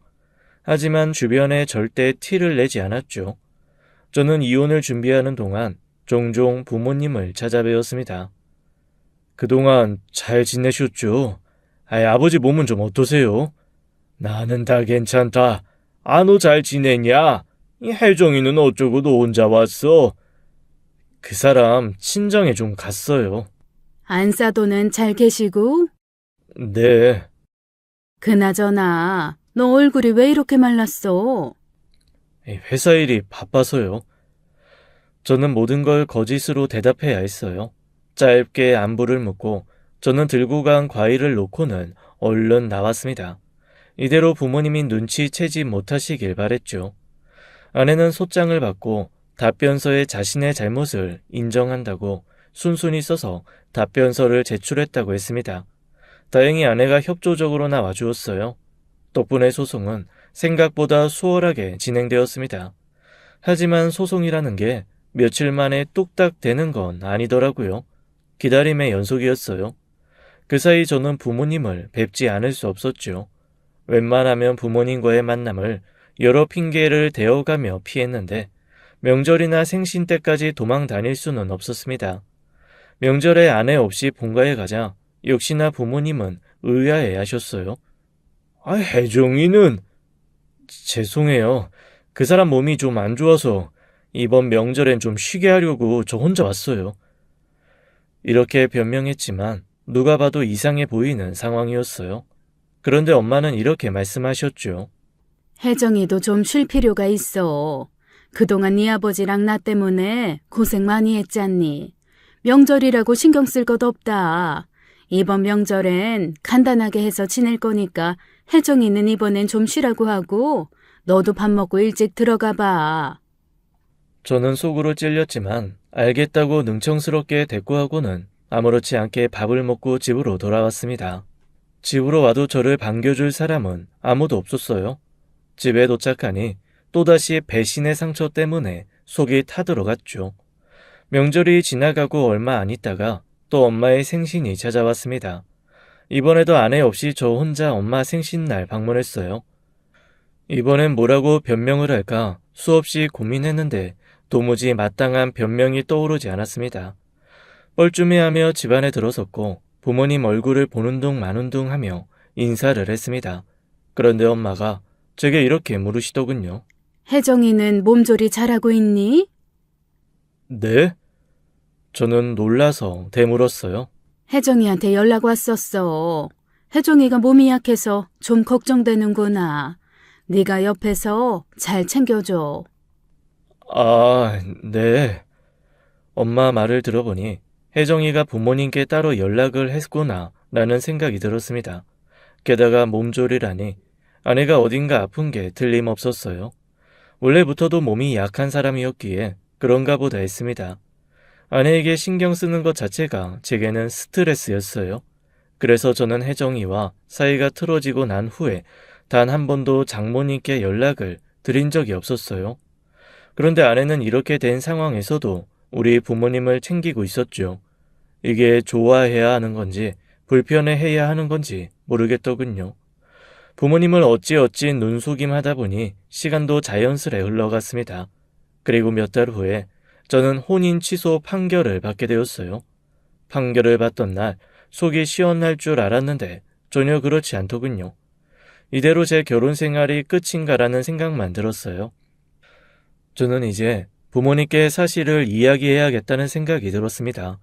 S1: 하지만 주변에 절대 티를 내지 않았죠. 저는 이혼을 준비하는 동안 종종 부모님을 찾아뵈었습니다. 그동안 잘 지내셨죠? 아버지 몸은 좀 어떠세요? 나는 다 괜찮다. 안호 잘 지내냐? 이 혜정이는 어쩌고 너 혼자 왔어? 그 사람 친정에 좀 갔어요.
S2: 안사도는 잘 계시고?
S1: 네,
S2: 그나저나, 너 얼굴이 왜 이렇게 말랐어?
S1: 회사 일이 바빠서요. 저는 모든 걸 거짓으로 대답해야 했어요. 짧게 안부를 묻고 저는 들고 간 과일을 놓고는 얼른 나왔습니다. 이대로 부모님이 눈치채지 못하시길 바랬죠. 아내는 소장을 받고 답변서에 자신의 잘못을 인정한다고 순순히 써서 답변서를 제출했다고 했습니다. 다행히 아내가 협조적으로 나와주었어요. 덕분에 소송은 생각보다 수월하게 진행되었습니다. 하지만 소송이라는 게 며칠 만에 뚝딱 되는 건 아니더라고요. 기다림의 연속이었어요. 그 사이 저는 부모님을 뵙지 않을 수 없었죠. 웬만하면 부모님과의 만남을 여러 핑계를 대어가며 피했는데 명절이나 생신 때까지 도망 다닐 수는 없었습니다. 명절에 아내 없이 본가에 가자 역시나 부모님은 의아해 하셨어요. 혜정이는? 죄송해요. 그 사람 몸이 좀 안 좋아서 이번 명절엔 좀 쉬게 하려고 저 혼자 왔어요. 이렇게 변명했지만 누가 봐도 이상해 보이는 상황이었어요. 그런데 엄마는 이렇게 말씀하셨죠.
S2: 혜정이도 좀 쉴 필요가 있어. 그동안 네 아버지랑 나 때문에 고생 많이 했잖니. 명절이라고 신경 쓸 것 없다. 이번 명절엔 간단하게 해서 지낼 거니까 혜정이는 이번엔 좀 쉬라고 하고 너도 밥 먹고 일찍 들어가 봐.
S1: 저는 속으로 찔렸지만 알겠다고 능청스럽게 대꾸하고는 아무렇지 않게 밥을 먹고 집으로 돌아왔습니다. 집으로 와도 저를 반겨줄 사람은 아무도 없었어요. 집에 도착하니 또다시 배신의 상처 때문에 속이 타들어갔죠. 명절이 지나가고 얼마 안 있다가 또 엄마의 생신이 찾아왔습니다. 이번에도 아내 없이 저 혼자 엄마 생신날 방문했어요. 이번엔 뭐라고 변명을 할까 수없이 고민했는데 도무지 마땅한 변명이 떠오르지 않았습니다. 뻘쭘해하며 집안에 들어섰고 부모님 얼굴을 보는 둥 마는 둥 하며 인사를 했습니다. 그런데 엄마가 제게 이렇게 물으시더군요.
S2: 혜정이는 몸조리 잘하고 있니?
S1: 네? 저는 놀라서 되물었어요.
S2: 혜정이한테 연락 왔었어. 혜정이가 몸이 약해서 좀 걱정되는구나. 네가 옆에서 잘 챙겨줘.
S1: 아, 네. 엄마 말을 들어보니 혜정이가 부모님께 따로 연락을 했구나 라는 생각이 들었습니다. 게다가 몸조리라니 아내가 어딘가 아픈 게 틀림없었어요. 원래부터도 몸이 약한 사람이었기에 그런가 보다 했습니다. 아내에게 신경 쓰는 것 자체가 제게는 스트레스였어요. 그래서 저는 혜정이와 사이가 틀어지고 난 후에 단 한 번도 장모님께 연락을 드린 적이 없었어요. 그런데 아내는 이렇게 된 상황에서도 우리 부모님을 챙기고 있었죠. 이게 좋아해야 하는 건지 불편해해야 하는 건지 모르겠더군요. 부모님을 어찌어찌 눈속임하다 보니 시간도 자연스레 흘러갔습니다. 그리고 몇 달 후에 저는 혼인 취소 판결을 받게 되었어요. 판결을 받던 날 속이 시원할 줄 알았는데 전혀 그렇지 않더군요. 이대로 제 결혼 생활이 끝인가라는 생각만 들었어요. 저는 이제 부모님께 사실을 이야기해야겠다는 생각이 들었습니다.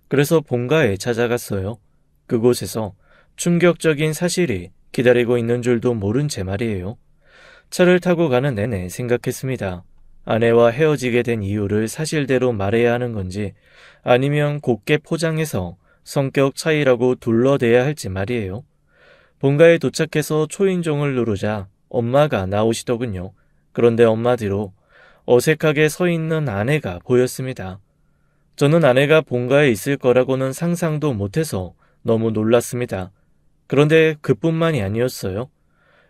S1: 그래서 본가에 찾아갔어요. 그곳에서 충격적인 사실이 기다리고 있는 줄도 모른 채 말이에요. 차를 타고 가는 내내 생각했습니다. 아내와 헤어지게 된 이유를 사실대로 말해야 하는 건지 아니면 곱게 포장해서 성격 차이라고 둘러대야 할지 말이에요. 본가에 도착해서 초인종을 누르자 엄마가 나오시더군요. 그런데 엄마 뒤로 어색하게 서 있는 아내가 보였습니다. 저는 아내가 본가에 있을 거라고는 상상도 못해서 너무 놀랐습니다. 그런데 그뿐만이 아니었어요.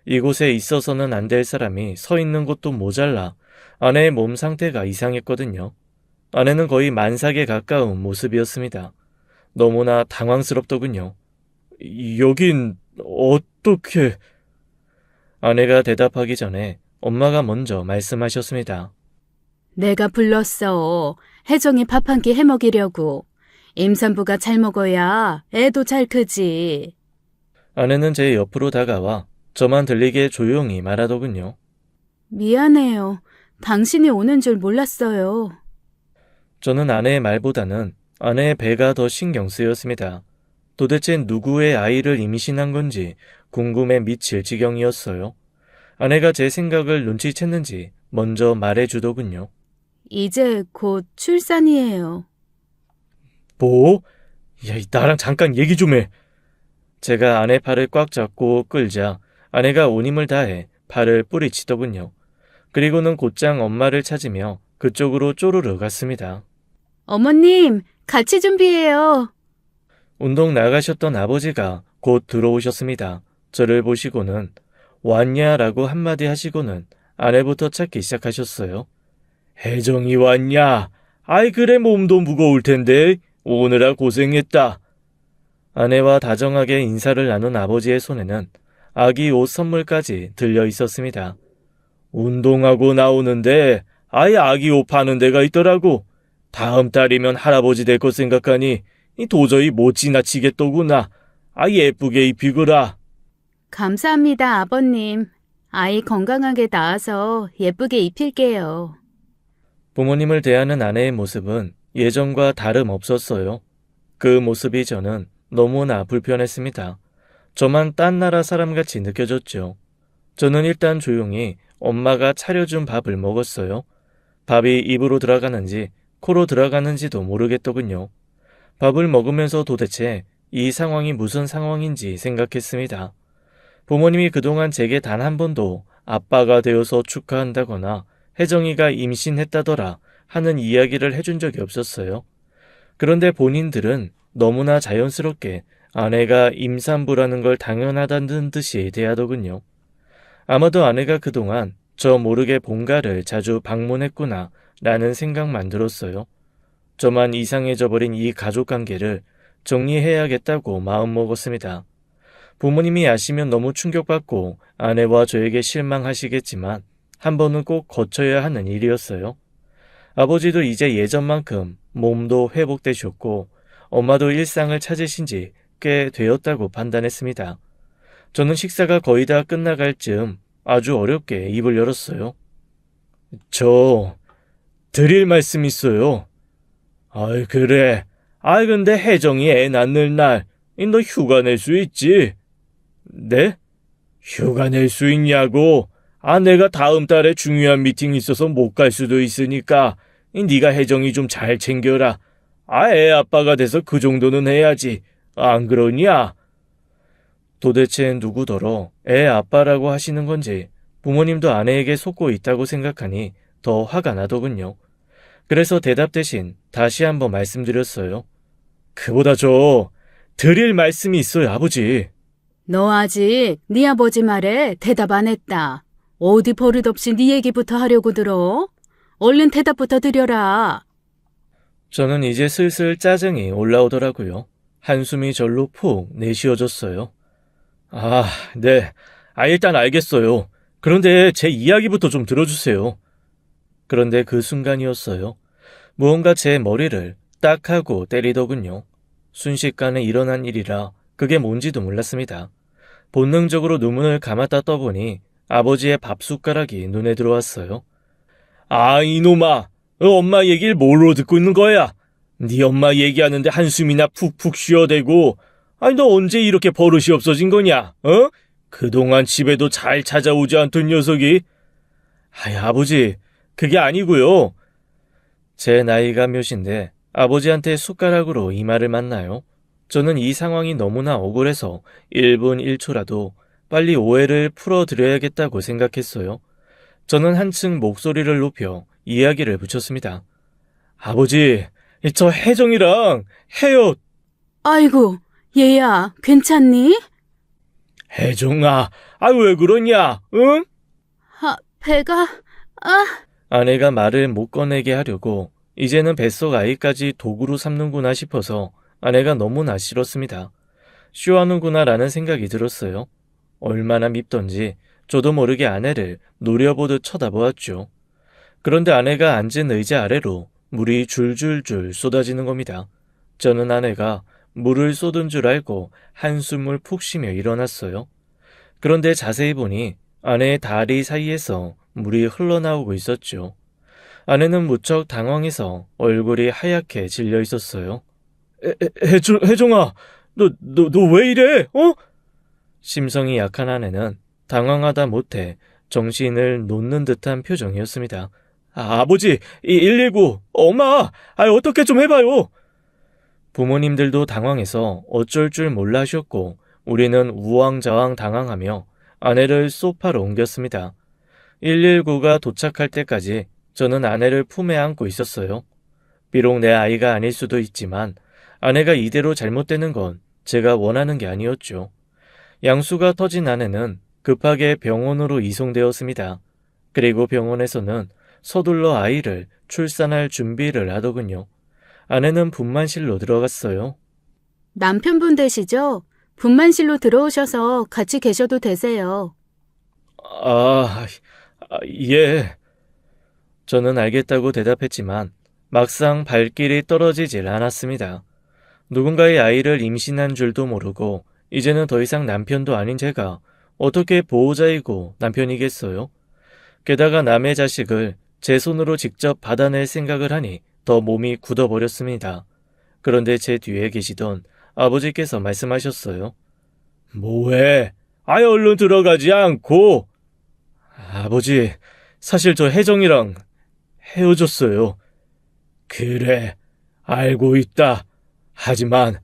S1: 이곳에 있어서는 안 될 사람이 서 있는 곳도 모자라 아내의 몸 상태가 이상했거든요. 아내는 거의 만삭에 가까운 모습이었습니다. 너무나 당황스럽더군요. 여긴 어떻게... 아내가 대답하기 전에 엄마가 먼저 말씀하셨습니다.
S2: 내가 불렀어. 혜정이 밥 한 끼 해먹이려고. 임산부가 잘 먹어야 애도 잘 크지.
S1: 아내는 제 옆으로 다가와 저만 들리게 조용히 말하더군요.
S2: 미안해요. 당신이 오는 줄 몰랐어요.
S1: 저는 아내의 말보다는 아내의 배가 더 신경 쓰였습니다. 도대체 누구의 아이를 임신한 건지 궁금해 미칠 지경이었어요. 아내가 제 생각을 눈치챘는지 먼저 말해주더군요.
S2: 이제 곧 출산이에요.
S1: 뭐? 야, 나랑 잠깐 얘기 좀 해. 제가 아내 팔을 꽉 잡고 끌자 아내가 온 힘을 다해 팔을 뿌리치더군요. 그리고는 곧장 엄마를 찾으며 그쪽으로 쪼르르 갔습니다.
S2: 어머님, 같이 준비해요.
S1: 운동 나가셨던 아버지가 곧 들어오셨습니다. 저를 보시고는 왔냐라고 한마디 하시고는 아내부터 찾기 시작하셨어요. 혜정이 왔냐? 아이 그래 몸도 무거울 텐데 오느라 고생했다. 아내와 다정하게 인사를 나눈 아버지의 손에는 아기 옷 선물까지 들려 있었습니다. 운동하고 나오는데 아예 아기 옷 파는 데가 있더라고. 다음 달이면 할아버지 될 것 생각하니 도저히 못 지나치겠더구나. 아 예쁘게 입히거라.
S2: 감사합니다, 아버님. 아이 건강하게 낳아서 예쁘게 입힐게요.
S1: 부모님을 대하는 아내의 모습은 예전과 다름없었어요. 그 모습이 저는 너무나 불편했습니다. 저만 딴 나라 사람같이 느껴졌죠. 저는 일단 조용히 엄마가 차려준 밥을 먹었어요. 밥이 입으로 들어가는지 코로 들어가는지도 모르겠더군요. 밥을 먹으면서 도대체 이 상황이 무슨 상황인지 생각했습니다. 부모님이 그동안 제게 단 한 번도 아빠가 되어서 축하한다거나 혜정이가 임신했다더라 하는 이야기를 해준 적이 없었어요. 그런데 본인들은 너무나 자연스럽게 아내가 임산부라는 걸 당연하다는 듯이 대하더군요. 아마도 아내가 그동안 저 모르게 본가를 자주 방문했구나 라는 생각만 들었어요. 저만 이상해져버린 이 가족관계를 정리해야겠다고 마음먹었습니다. 부모님이 아시면 너무 충격받고 아내와 저에게 실망하시겠지만 한 번은 꼭 거쳐야 하는 일이었어요. 아버지도 이제 예전만큼 몸도 회복되셨고 엄마도 일상을 찾으신 지 꽤 되었다고 판단했습니다. 저는 식사가 거의 다 끝나갈 즈음 아주 어렵게 입을 열었어요. 저 드릴 말씀 있어요. 아이 그래. 아이 근데 혜정이 애 낳는 날 너 휴가 낼 수 있지? 네? 휴가 낼 수 있냐고? 아 내가 다음 달에 중요한 미팅 있어서 못 갈 수도 있으니까 네가 혜정이 좀 잘 챙겨라. 아 애 아빠가 돼서 그 정도는 해야지. 안 그러냐? 도대체 누구더러 애 아빠라고 하시는 건지 부모님도 아내에게 속고 있다고 생각하니 더 화가 나더군요. 그래서 대답 대신 다시 한번 말씀드렸어요. 그보다 저 드릴 말씀이 있어요, 아버지.
S2: 너 아직 네 아버지 말에 대답 안 했다. 어디 버릇없이 네 얘기부터 하려고 들어? 얼른 대답부터 드려라.
S1: 저는 이제 슬슬 짜증이 올라오더라고요. 한숨이 절로 푹 내쉬어졌어요. 아, 네. 일단 알겠어요. 그런데 제 이야기부터 좀 들어주세요. 그런데 그 순간이었어요. 무언가 제 머리를 딱 하고 때리더군요. 순식간에 일어난 일이라 그게 뭔지도 몰랐습니다. 본능적으로 눈문을 감았다 떠보니 아버지의 밥숟가락이 눈에 들어왔어요. 아, 이놈아. 엄마 얘기를 뭘로 듣고 있는 거야? 네 엄마 얘기하는데 한숨이나 푹푹 쉬어대고 너 언제 이렇게 버릇이 없어진 거냐? 그동안 집에도 잘 찾아오지 않던 녀석이. 아버지, 그게 아니고요. 제 나이가 몇인데 아버지한테 숟가락으로 이마를 맞나요? 저는 이 상황이 너무나 억울해서 1분 1초라도 빨리 오해를 풀어드려야겠다고 생각했어요. 저는 한층 목소리를 높여 이야기를 붙였습니다. 아버지, 저 혜정이랑
S2: 아이고, 얘야, 괜찮니?
S1: 혜정아, 왜 그러냐, 응?
S2: 배가,
S1: 아내가 말을 못 꺼내게 하려고 이제는 뱃속 아이까지 도구로 삼는구나 싶어서 아내가 너무나 싫었습니다. 쇼하는구나 라는 생각이 들었어요. 얼마나 밉던지 저도 모르게 아내를 노려보듯 쳐다보았죠. 그런데 아내가 앉은 의자 아래로 물이 줄줄줄 쏟아지는 겁니다. 저는 아내가 물을 쏟은 줄 알고 한숨을 푹 쉬며 일어났어요. 그런데 자세히 보니 아내의 다리 사이에서 물이 흘러나오고 있었죠. 아내는 무척 당황해서 얼굴이 하얗게 질려 있었어요. 혜정아, 너 왜 이래? 어? 심성이 약한 아내는 당황하다 못해 정신을 놓는 듯한 표정이었습니다. 아버지, 119, 엄마, 어떻게 좀 해봐요. 부모님들도 당황해서 어쩔 줄 몰라 하셨고 우리는 우왕좌왕 당황하며 아내를 소파로 옮겼습니다. 119가 도착할 때까지 저는 아내를 품에 안고 있었어요. 비록 내 아이가 아닐 수도 있지만 아내가 이대로 잘못되는 건 제가 원하는 게 아니었죠. 양수가 터진 아내는 급하게 병원으로 이송되었습니다. 그리고 병원에서는 서둘러 아이를 출산할 준비를 하더군요. 아내는 분만실로 들어갔어요.
S2: 남편분 되시죠? 분만실로 들어오셔서 같이 계셔도 되세요.
S1: 예. 저는 알겠다고 대답했지만 막상 발길이 떨어지질 않았습니다. 누군가의 아이를 임신한 줄도 모르고 이제는 더 이상 남편도 아닌 제가 어떻게 보호자이고 남편이겠어요? 게다가 남의 자식을 제 손으로 직접 받아낼 생각을 하니 더 몸이 굳어버렸습니다. 그런데 제 뒤에 계시던 아버지께서 말씀하셨어요. 뭐해? 아예 얼른 들어가지 않고. 아버지, 사실 저 혜정이랑 헤어졌어요. 그래, 알고 있다. 하지만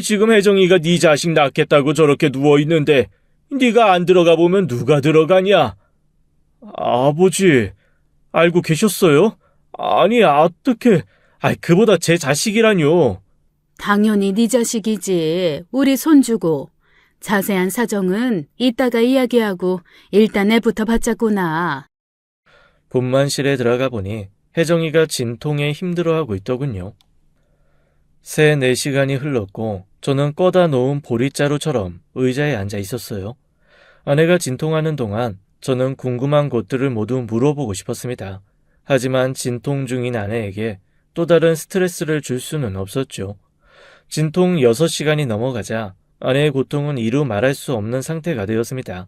S1: 지금 혜정이가 네 자식 낳겠다고 저렇게 누워있는데 네가 안 들어가 보면 누가 들어가냐? 아버지, 알고 계셨어요? 아니, 어떻게... 그보다 제 자식이라뇨.
S2: 당연히 네 자식이지. 우리 손주고. 자세한 사정은 이따가 이야기하고 일단 애부터 받자꾸나.
S1: 분만실에 들어가 보니 혜정이가 진통에 힘들어하고 있더군요. 3-4시간이 흘렀고 저는 꺼다 놓은 보릿자루처럼 의자에 앉아 있었어요. 아내가 진통하는 동안 저는 궁금한 것들을 모두 물어보고 싶었습니다. 하지만 진통 중인 아내에게 또 다른 스트레스를 줄 수는 없었죠. 진통 6시간이 넘어가자 아내의 고통은 이루 말할 수 없는 상태가 되었습니다.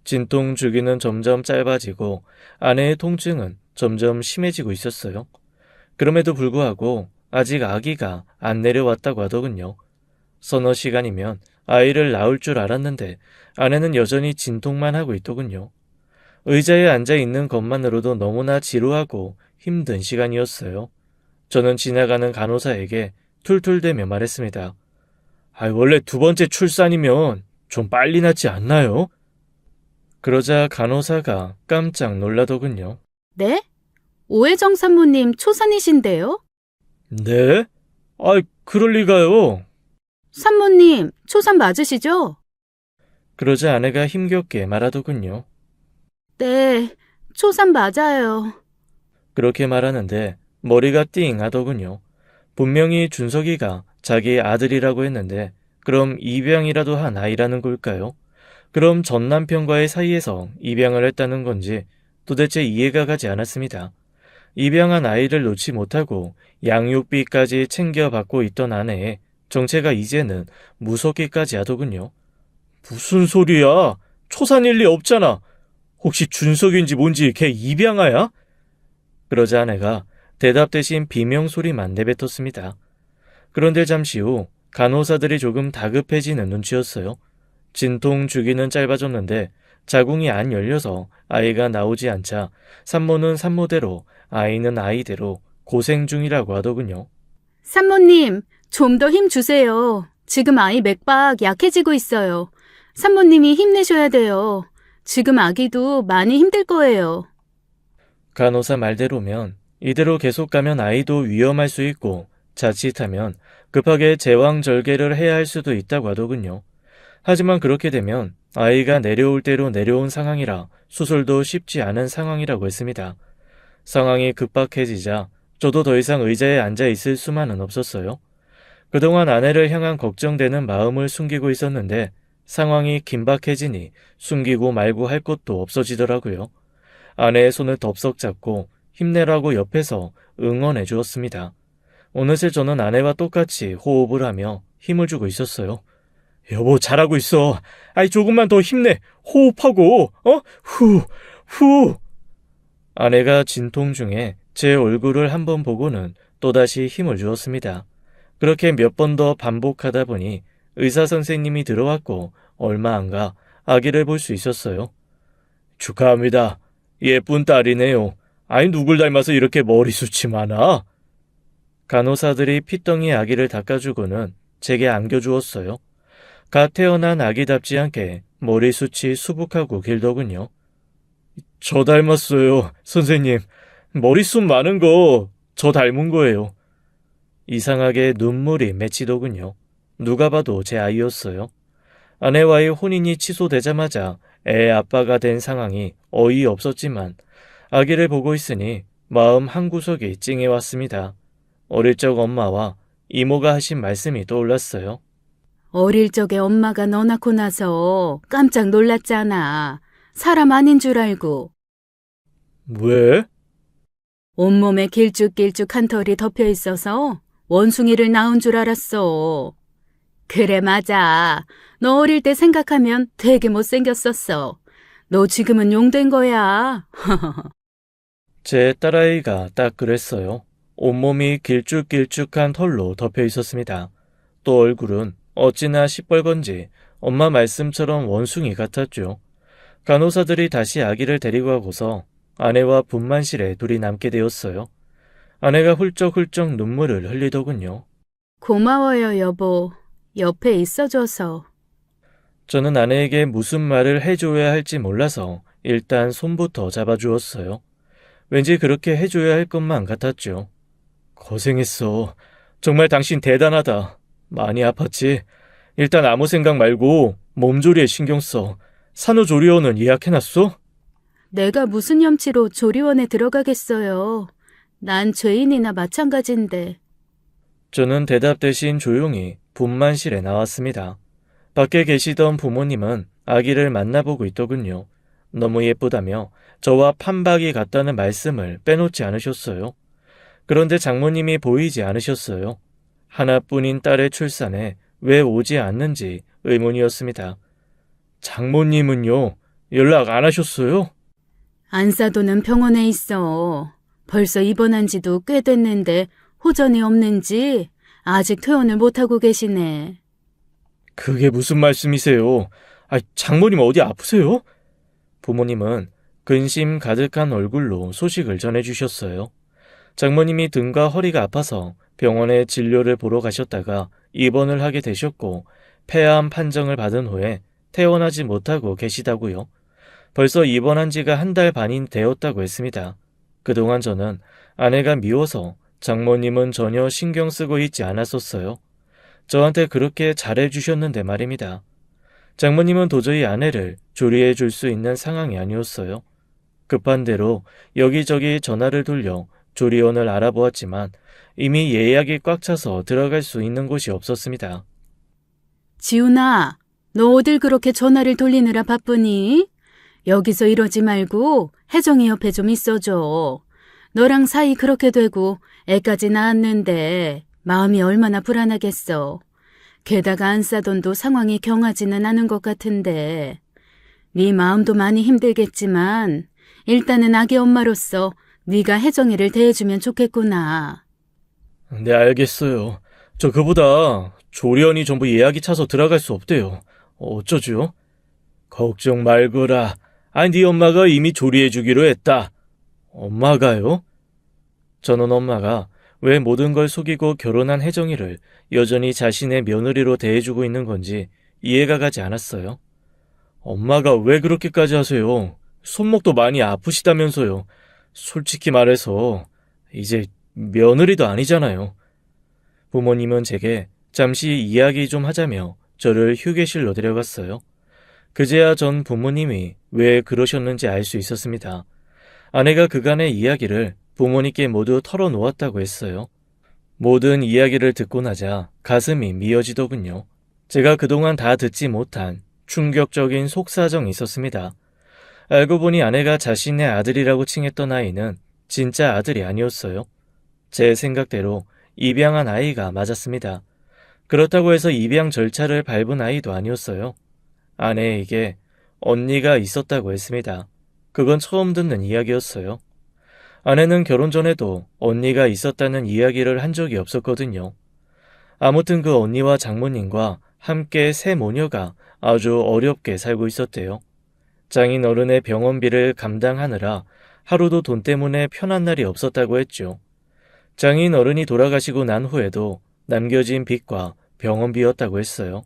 S1: 진통 주기는 점점 짧아지고 아내의 통증은 점점 심해지고 있었어요. 그럼에도 불구하고 아직 아기가 안 내려왔다고 하더군요. 서너 시간이면 아이를 낳을 줄 알았는데 아내는 여전히 진통만 하고 있더군요. 의자에 앉아 있는 것만으로도 너무나 지루하고 힘든 시간이었어요. 저는 지나가는 간호사에게 툴툴대며 말했습니다. 원래 2번째 출산이면 좀 빨리 낫지 않나요? 그러자 간호사가 깜짝 놀라더군요.
S2: 네? 오혜정 산모님 초산이신데요?
S1: 네? 그럴 리가요.
S2: 산모님, 초산 맞으시죠?
S1: 그러자 아내가 힘겹게 말하더군요.
S2: 네, 초산 맞아요.
S1: 그렇게 말하는데 머리가 띵 하더군요. 분명히 준석이가 자기 아들이라고 했는데 그럼 입양이라도 한 아이라는 걸까요? 그럼 전 남편과의 사이에서 입양을 했다는 건지 도대체 이해가 가지 않았습니다. 입양한 아이를 놓지 못하고 양육비까지 챙겨받고 있던 아내의 정체가 이제는 무섭기까지 하더군요. 무슨 소리야? 초산일 리 없잖아. 혹시 준석인지 뭔지 걔 입양아야? 그러자 아내가 대답 대신 비명소리만 내뱉었습니다. 그런데 잠시 후 간호사들이 조금 다급해지는 눈치였어요. 진통 주기는 짧아졌는데 자궁이 안 열려서 아이가 나오지 않자 산모는 산모대로 아이는 아이대로 고생 중이라고 하더군요.
S2: 산모님, 좀 더 힘 주세요. 지금 아이 맥박 약해지고 있어요. 산모님이 힘내셔야 돼요. 지금 아기도 많이 힘들 거예요.
S1: 간호사 말대로면 이대로 계속 가면 아이도 위험할 수 있고 자칫하면 급하게 제왕절개를 해야 할 수도 있다고 하더군요. 하지만 그렇게 되면 아이가 내려올 대로 내려온 상황이라 수술도 쉽지 않은 상황이라고 했습니다. 상황이 급박해지자 저도 더 이상 의자에 앉아 있을 수만은 없었어요. 그동안 아내를 향한 걱정되는 마음을 숨기고 있었는데 상황이 긴박해지니 숨기고 말고 할 것도 없어지더라고요. 아내의 손을 덥석 잡고 힘내라고 옆에서 응원해 주었습니다. 어느새 저는 아내와 똑같이 호흡을 하며 힘을 주고 있었어요. 여보, 잘하고 있어. 조금만 더 힘내. 호흡하고, 후. 아내가 진통 중에 제 얼굴을 한번 보고는 또다시 힘을 주었습니다. 그렇게 몇 번 더 반복하다 보니 의사 선생님이 들어왔고 얼마 안 가 아기를 볼 수 있었어요. 축하합니다. 예쁜 딸이네요. 아니 누굴 닮아서 이렇게 머리숱이 많아? 간호사들이 피덩이 아기를 닦아주고는 제게 안겨주었어요. 갓 태어난 아기답지 않게 머리숱이 수북하고 길더군요. 저 닮았어요, 선생님. 머리숱 많은 거 저 닮은 거예요. 이상하게 눈물이 맺히더군요. 누가 봐도 제 아이였어요. 아내와의 혼인이 취소되자마자 애 아빠가 된 상황이 어이없었지만 아기를 보고 있으니 마음 한구석이 찡해왔습니다. 어릴 적 엄마와 이모가 하신 말씀이 떠올랐어요.
S2: 어릴 적에 엄마가 너 낳고 나서 깜짝 놀랐잖아. 사람 아닌 줄 알고.
S1: 왜?
S2: 온몸에 길쭉길쭉한 털이 덮여 있어서 원숭이를 낳은 줄 알았어. 그래, 맞아. 너 어릴 때 생각하면 되게 못생겼었어. 너 지금은 용된 거야.
S1: 제 딸아이가 딱 그랬어요. 온몸이 길쭉길쭉한 털로 덮여 있었습니다. 또 얼굴은 어찌나 시뻘건지 엄마 말씀처럼 원숭이 같았죠. 간호사들이 다시 아기를 데리고 가고서 아내와 분만실에 둘이 남게 되었어요. 아내가 훌쩍훌쩍 눈물을 흘리더군요.
S2: 고마워요, 여보. 옆에 있어줘서.
S1: 저는 아내에게 무슨 말을 해줘야 할지 몰라서 일단 손부터 잡아주었어요. 왠지 그렇게 해줘야 할 것만 같았죠. 고생했어. 정말 당신 대단하다. 많이 아팠지? 일단 아무 생각 말고 몸조리에 신경 써. 산후조리원은 예약해놨어?
S2: 내가 무슨 염치로 조리원에 들어가겠어요. 난 죄인이나 마찬가지인데.
S1: 저는 대답 대신 조용히 분만실에 나왔습니다. 밖에 계시던 부모님은 아기를 만나보고 있더군요. 너무 예쁘다며 저와 판박이 같다는 말씀을 빼놓지 않으셨어요. 그런데 장모님이 보이지 않으셨어요. 하나뿐인 딸의 출산에 왜 오지 않는지 의문이었습니다. 장모님은요? 연락 안 하셨어요?
S2: 안사도는 병원에 있어. 벌써 입원한 지도 꽤 됐는데 호전이 없는지 아직 퇴원을 못하고 계시네.
S1: 그게 무슨 말씀이세요? 장모님 어디 아프세요? 부모님은 근심 가득한 얼굴로 소식을 전해주셨어요. 장모님이 등과 허리가 아파서 병원에 진료를 보러 가셨다가 입원을 하게 되셨고 폐암 판정을 받은 후에 퇴원하지 못하고 계시다고요. 벌써 입원한 지가 1달 반이 되었다고 했습니다. 그동안 저는 아내가 미워서 장모님은 전혀 신경 쓰고 있지 않았었어요. 저한테 그렇게 잘해주셨는데 말입니다. 장모님은 도저히 아내를 조리해 줄 수 있는 상황이 아니었어요. 급한 대로 여기저기 전화를 돌려 조리원을 알아보았지만 이미 예약이 꽉 차서 들어갈 수 있는 곳이 없었습니다.
S2: 지훈아, 너 어딜 그렇게 전화를 돌리느라 바쁘니? 여기서 이러지 말고 혜정이 옆에 좀 있어줘. 너랑 사이 그렇게 되고 애까지 낳았는데 마음이 얼마나 불안하겠어. 게다가 안사돈도 상황이 경하지는 않은 것 같은데 네 마음도 많이 힘들겠지만 일단은 아기 엄마로서 네가 혜정이를 대해주면 좋겠구나.
S1: 네, 알겠어요. 저 그보다 조리원이 전부 예약이 차서 들어갈 수 없대요. 어쩌죠? 걱정 말거라. 네 엄마가 이미 조리해주기로 했다. 엄마가요? 저는 엄마가 왜 모든 걸 속이고 결혼한 혜정이를 여전히 자신의 며느리로 대해주고 있는 건지 이해가 가지 않았어요. 엄마가 왜 그렇게까지 하세요? 손목도 많이 아프시다면서요. 솔직히 말해서 이제 며느리도 아니잖아요. 부모님은 제게 잠시 이야기 좀 하자며 저를 휴게실로 데려갔어요. 그제야 전 부모님이 왜 그러셨는지 알 수 있었습니다. 아내가 그간의 이야기를 부모님께 모두 털어놓았다고 했어요. 모든 이야기를 듣고 나자 가슴이 미어지더군요. 제가 그동안 다 듣지 못한 충격적인 속사정이 있었습니다. 알고 보니 아내가 자신의 아들이라고 칭했던 아이는 진짜 아들이 아니었어요. 제 생각대로 입양한 아이가 맞았습니다. 그렇다고 해서 입양 절차를 밟은 아이도 아니었어요. 아내에게 언니가 있었다고 했습니다. 그건 처음 듣는 이야기였어요. 아내는 결혼 전에도 언니가 있었다는 이야기를 한 적이 없었거든요. 아무튼 그 언니와 장모님과 함께 세 모녀가 아주 어렵게 살고 있었대요. 장인 어른의 병원비를 감당하느라 하루도 돈 때문에 편한 날이 없었다고 했죠. 장인 어른이 돌아가시고 난 후에도 남겨진 빚과 병원비였다고 했어요.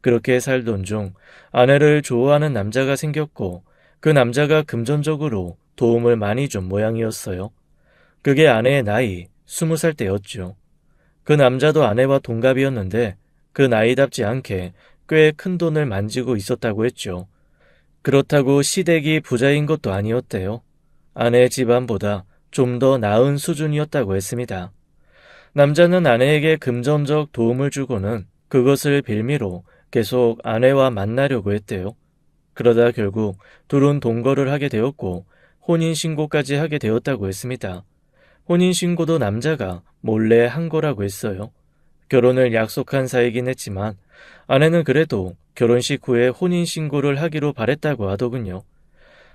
S1: 그렇게 살던 중 아내를 좋아하는 남자가 생겼고 그 남자가 금전적으로 도움을 많이 준 모양이었어요. 그게 아내의 나이 20살 때였죠. 그 남자도 아내와 동갑이었는데 그 나이답지 않게 꽤 큰 돈을 만지고 있었다고 했죠. 그렇다고 시댁이 부자인 것도 아니었대요. 아내 집안보다 좀 더 나은 수준이었다고 했습니다. 남자는 아내에게 금전적 도움을 주고는 그것을 빌미로 계속 아내와 만나려고 했대요. 그러다 결국 둘은 동거를 하게 되었고 혼인신고까지 하게 되었다고 했습니다. 혼인신고도 남자가 몰래 한 거라고 했어요. 결혼을 약속한 사이긴 했지만 아내는 그래도 결혼식 후에 혼인신고를 하기로 바랬다고 하더군요.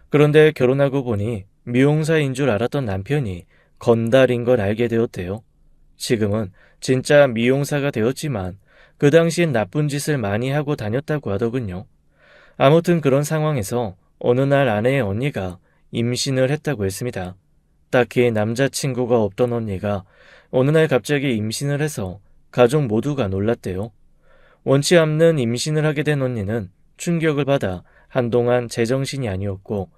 S1: 그런데 결혼하고 보니 미용사인 줄 알았던 남편이 건달인 걸 알게 되었대요. 지금은 진짜 미용사가 되었지만 그 당시엔 나쁜 짓을 많이 하고 다녔다고 하더군요. 아무튼 그런 상황에서 어느 날 아내의 언니가 임신을 했다고 했습니다. 딱히 남자친구가 없던 언니가 어느 날 갑자기 임신을 해서 가족 모두가 놀랐대요. 원치 않는 임신을 하게 된 언니는 충격을 받아 한동안 제정신이 아니었고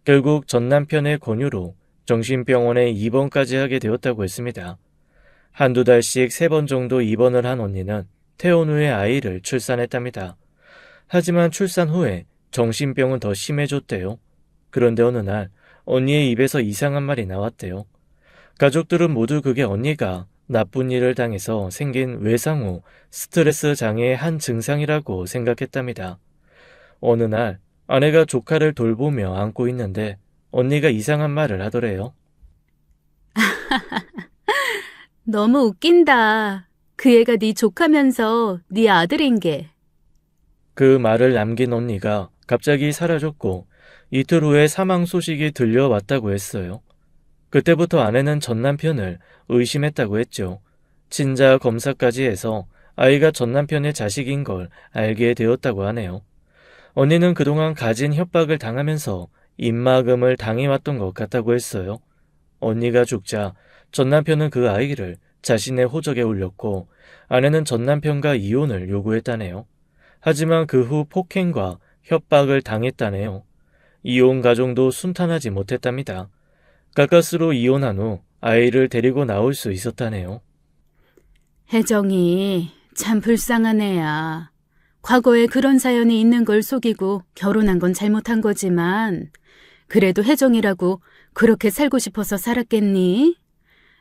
S1: 결국 전 남편의 권유로 정신병원에 입원까지 하게 되었다고 했습니다. 한두 달씩 3번 정도 입원을 한 언니는 퇴원 후에 아이를 출산했답니다. 하지만 출산 후에 정신병은 더 심해졌대요. 그런데 어느 날 언니의 입에서 이상한 말이 나왔대요. 가족들은 모두 그게 언니가 나쁜 일을 당해서 생긴 외상 후 스트레스 장애의 한 증상이라고 생각했답니다. 어느 날 아내가 조카를 돌보며 안고 있는데 언니가 이상한 말을 하더래요.
S2: 너무 웃긴다. 그 애가 네 조카면서 네 아들인 게.
S1: 그 말을 남긴 언니가 갑자기 사라졌고 이틀 후에 사망 소식이 들려왔다고 했어요. 그때부터 아내는 전 남편을 의심했다고 했죠. 친자 검사까지 해서 아이가 전 남편의 자식인 걸 알게 되었다고 하네요. 언니는 그동안 가진 협박을 당하면서 입막음을 당해왔던 것 같다고 했어요. 언니가 죽자 전 남편은 그 아이를 자신의 호적에 올렸고 아내는 전 남편과 이혼을 요구했다네요. 하지만 그 후 폭행과 협박을 당했다네요. 이혼 가정도 순탄하지 못했답니다. 가까스로 이혼한 후 아이를 데리고 나올 수 있었다네요.
S2: 혜정이 참 불쌍한 애야. 과거에 그런 사연이 있는 걸 속이고 결혼한 건 잘못한 거지만 그래도 혜정이라고 그렇게 살고 싶어서 살았겠니?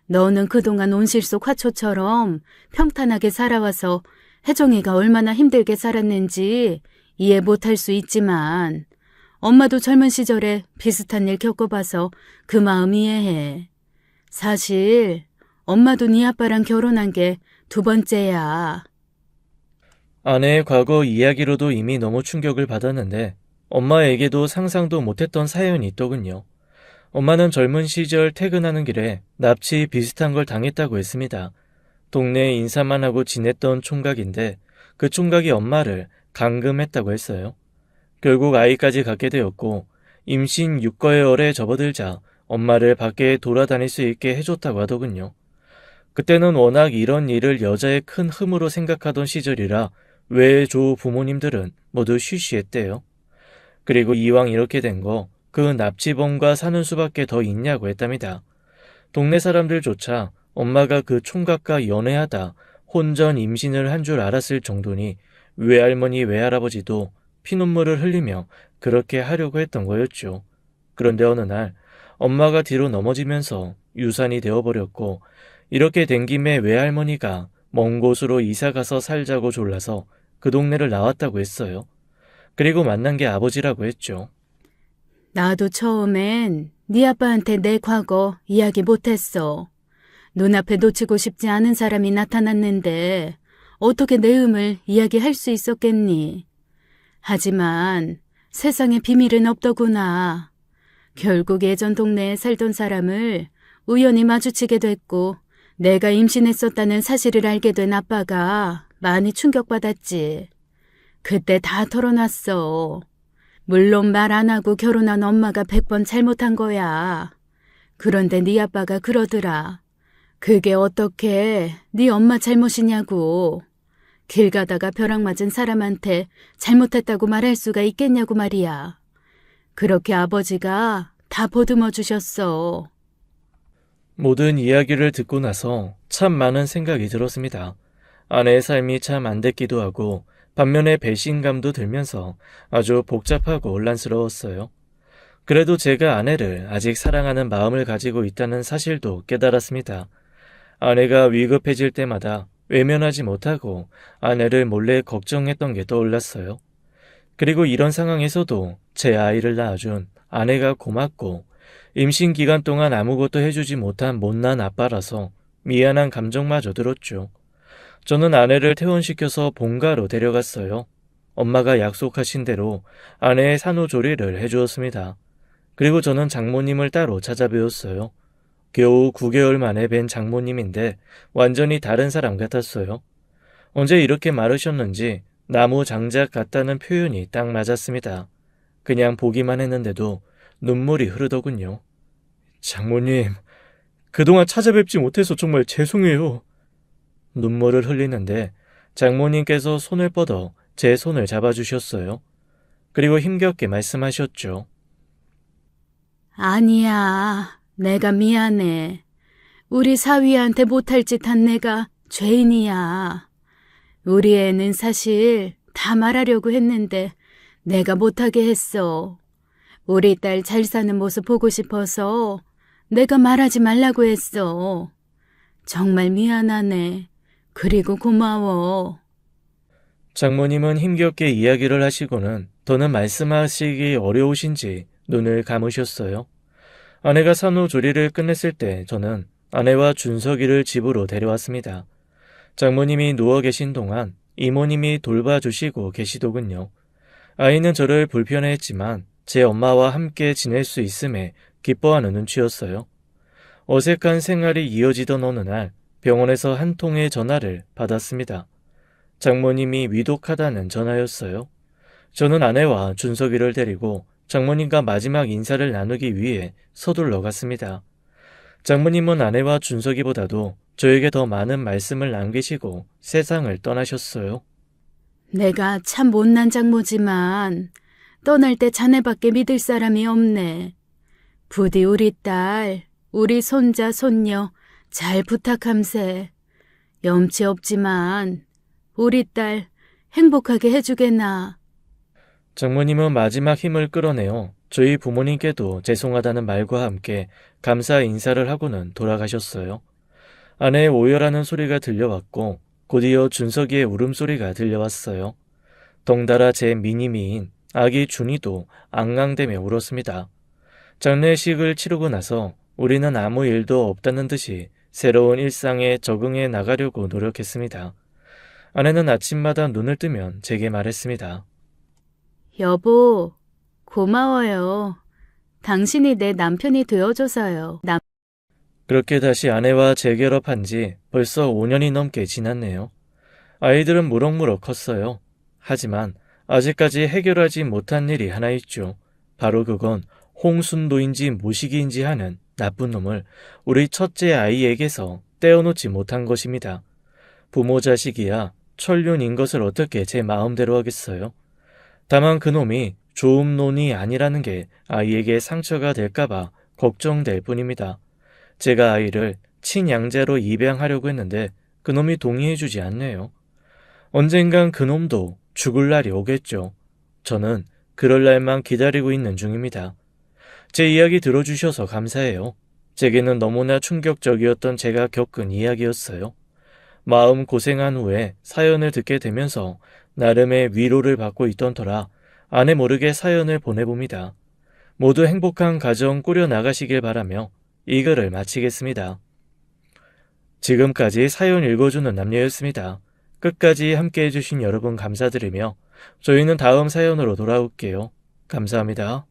S2: 너는 그동안 온실 속 화초처럼 평탄하게 살아와서 혜정이가 얼마나 힘들게 살았는지 이해 못할 수 있지만 엄마도 젊은 시절에 비슷한 일 겪어봐서 그 마음 이해해. 사실 엄마도 네 아빠랑 결혼한 게 2번째야.
S1: 아내의 과거 이야기로도 이미 너무 충격을 받았는데 엄마에게도 상상도 못했던 사연이 있더군요. 엄마는 젊은 시절 퇴근하는 길에 납치 비슷한 걸 당했다고 했습니다. 동네에 인사만 하고 지냈던 총각인데 그 총각이 엄마를 감금했다고 했어요. 결국 아이까지 갖게 되었고 임신 6개월에 접어들자 엄마를 밖에 돌아다닐 수 있게 해줬다고 하더군요. 그때는 워낙 이런 일을 여자의 큰 흠으로 생각하던 시절이라 외조 부모님들은 모두 쉬쉬했대요. 그리고 이왕 이렇게 된 거 그 납치범과 사는 수밖에 더 있냐고 했답니다. 동네 사람들조차 엄마가 그 총각과 연애하다 혼전 임신을 한 줄 알았을 정도니 외할머니 외할아버지도 피눈물을 흘리며 그렇게 하려고 했던 거였죠. 그런데 어느 날 엄마가 뒤로 넘어지면서 유산이 되어버렸고 이렇게 된 김에 외할머니가 먼 곳으로 이사가서 살자고 졸라서 그 동네를 나왔다고 했어요. 그리고 만난 게 아버지라고 했죠.
S2: 나도 처음엔 네 아빠한테 내 과거 이야기 못했어. 눈앞에 놓치고 싶지 않은 사람이 나타났는데 어떻게 내 음을 이야기할 수 있었겠니? 하지만 세상에 비밀은 없더구나. 결국 예전 동네에 살던 사람을 우연히 마주치게 됐고 내가 임신했었다는 사실을 알게 된 아빠가 많이 충격받았지. 그때 다 털어놨어. 물론 말 안 하고 결혼한 엄마가 100번 잘못한 거야. 그런데 네 아빠가 그러더라. 그게 어떻게 네 엄마 잘못이냐고. 길 가다가 벼락 맞은 사람한테 잘못했다고 말할 수가 있겠냐고 말이야. 그렇게 아버지가 다 보듬어 주셨어.
S1: 모든 이야기를 듣고 나서 참 많은 생각이 들었습니다. 아내의 삶이 참 안 됐기도 하고 반면에 배신감도 들면서 아주 복잡하고 혼란스러웠어요. 그래도 제가 아내를 아직 사랑하는 마음을 가지고 있다는 사실도 깨달았습니다. 아내가 위급해질 때마다 외면하지 못하고 아내를 몰래 걱정했던 게 떠올랐어요. 그리고 이런 상황에서도 제 아이를 낳아준 아내가 고맙고 임신 기간 동안 아무것도 해주지 못한 못난 아빠라서 미안한 감정마저 들었죠. 저는 아내를 퇴원시켜서 본가로 데려갔어요. 엄마가 약속하신 대로 아내의 산후조리를 해주었습니다. 그리고 저는 장모님을 따로 찾아뵈었어요. 겨우 9개월 만에 뵌 장모님인데 완전히 다른 사람 같았어요. 언제 이렇게 마르셨는지 나무 장작 같다는 표현이 딱 맞았습니다. 그냥 보기만 했는데도 눈물이 흐르더군요. 장모님, 그동안 찾아뵙지 못해서 정말 죄송해요. 눈물을 흘리는데 장모님께서 손을 뻗어 제 손을 잡아주셨어요. 그리고 힘겹게 말씀하셨죠.
S2: 아니야, 내가 미안해. 우리 사위한테 못할 짓 한 내가 죄인이야. 우리 애는 사실 다 말하려고 했는데 내가 못하게 했어. 우리 딸 잘 사는 모습 보고 싶어서 내가 말하지 말라고 했어. 정말 미안하네. 그리고 고마워.
S1: 장모님은 힘겹게 이야기를 하시고는 더는 말씀하시기 어려우신지 눈을 감으셨어요. 아내가 산후조리를 끝냈을 때 저는 아내와 준석이를 집으로 데려왔습니다. 장모님이 누워 계신 동안 이모님이 돌봐주시고 계시더군요. 아이는 저를 불편해했지만 제 엄마와 함께 지낼 수 있음에 기뻐하는 눈치였어요. 어색한 생활이 이어지던 어느 날 병원에서 한 통의 전화를 받았습니다. 장모님이 위독하다는 전화였어요. 저는 아내와 준석이를 데리고 장모님과 마지막 인사를 나누기 위해 서둘러 갔습니다. 장모님은 아내와 준석이보다도 저에게 더 많은 말씀을 남기시고 세상을 떠나셨어요.
S2: 내가 참 못난 장모지만 떠날 때 자네밖에 믿을 사람이 없네. 부디 우리 딸, 우리 손자, 손녀 잘 부탁함세. 염치 없지만 우리 딸 행복하게 해주게나.
S1: 장모님은 마지막 힘을 끌어내어 저희 부모님께도 죄송하다는 말과 함께 감사 인사를 하고는 돌아가셨어요. 아내의 오열하는 소리가 들려왔고 곧이어 준석이의 울음소리가 들려왔어요. 덩달아 제 미니미인 아기 준이도 앙앙대며 울었습니다. 장례식을 치르고 나서 우리는 아무 일도 없다는 듯이 새로운 일상에 적응해 나가려고 노력했습니다. 아내는 아침마다 눈을 뜨면 제게 말했습니다.
S2: 여보, 고마워요. 당신이 내 남편이 되어줘서요.
S1: 그렇게 다시 아내와 재결합한 지 벌써 5년이 넘게 지났네요. 아이들은 무럭무럭 컸어요. 하지만 아직까지 해결하지 못한 일이 하나 있죠. 바로 그건 홍순도인지 모시기인지 하는 나쁜 놈을 우리 첫째 아이에게서 떼어놓지 못한 것입니다. 부모 자식이야 천륜인 것을 어떻게 제 마음대로 하겠어요. 다만 그놈이 좋은 놈이 아니라는 게 아이에게 상처가 될까봐 걱정될 뿐입니다. 제가 아이를 친양자로 입양하려고 했는데 그놈이 동의해주지 않네요. 언젠간 그놈도 죽을 날이 오겠죠. 저는 그럴 날만 기다리고 있는 중입니다. 제 이야기 들어주셔서 감사해요. 제게는 너무나 충격적이었던 제가 겪은 이야기였어요. 마음 고생한 후에 사연을 듣게 되면서 나름의 위로를 받고 있던 터라 아내 모르게 사연을 보내봅니다. 모두 행복한 가정 꾸려나가시길 바라며 이 글을 마치겠습니다. 지금까지 사연 읽어주는 남녀였습니다. 끝까지 함께 해주신 여러분 감사드리며 저희는 다음 사연으로 돌아올게요. 감사합니다.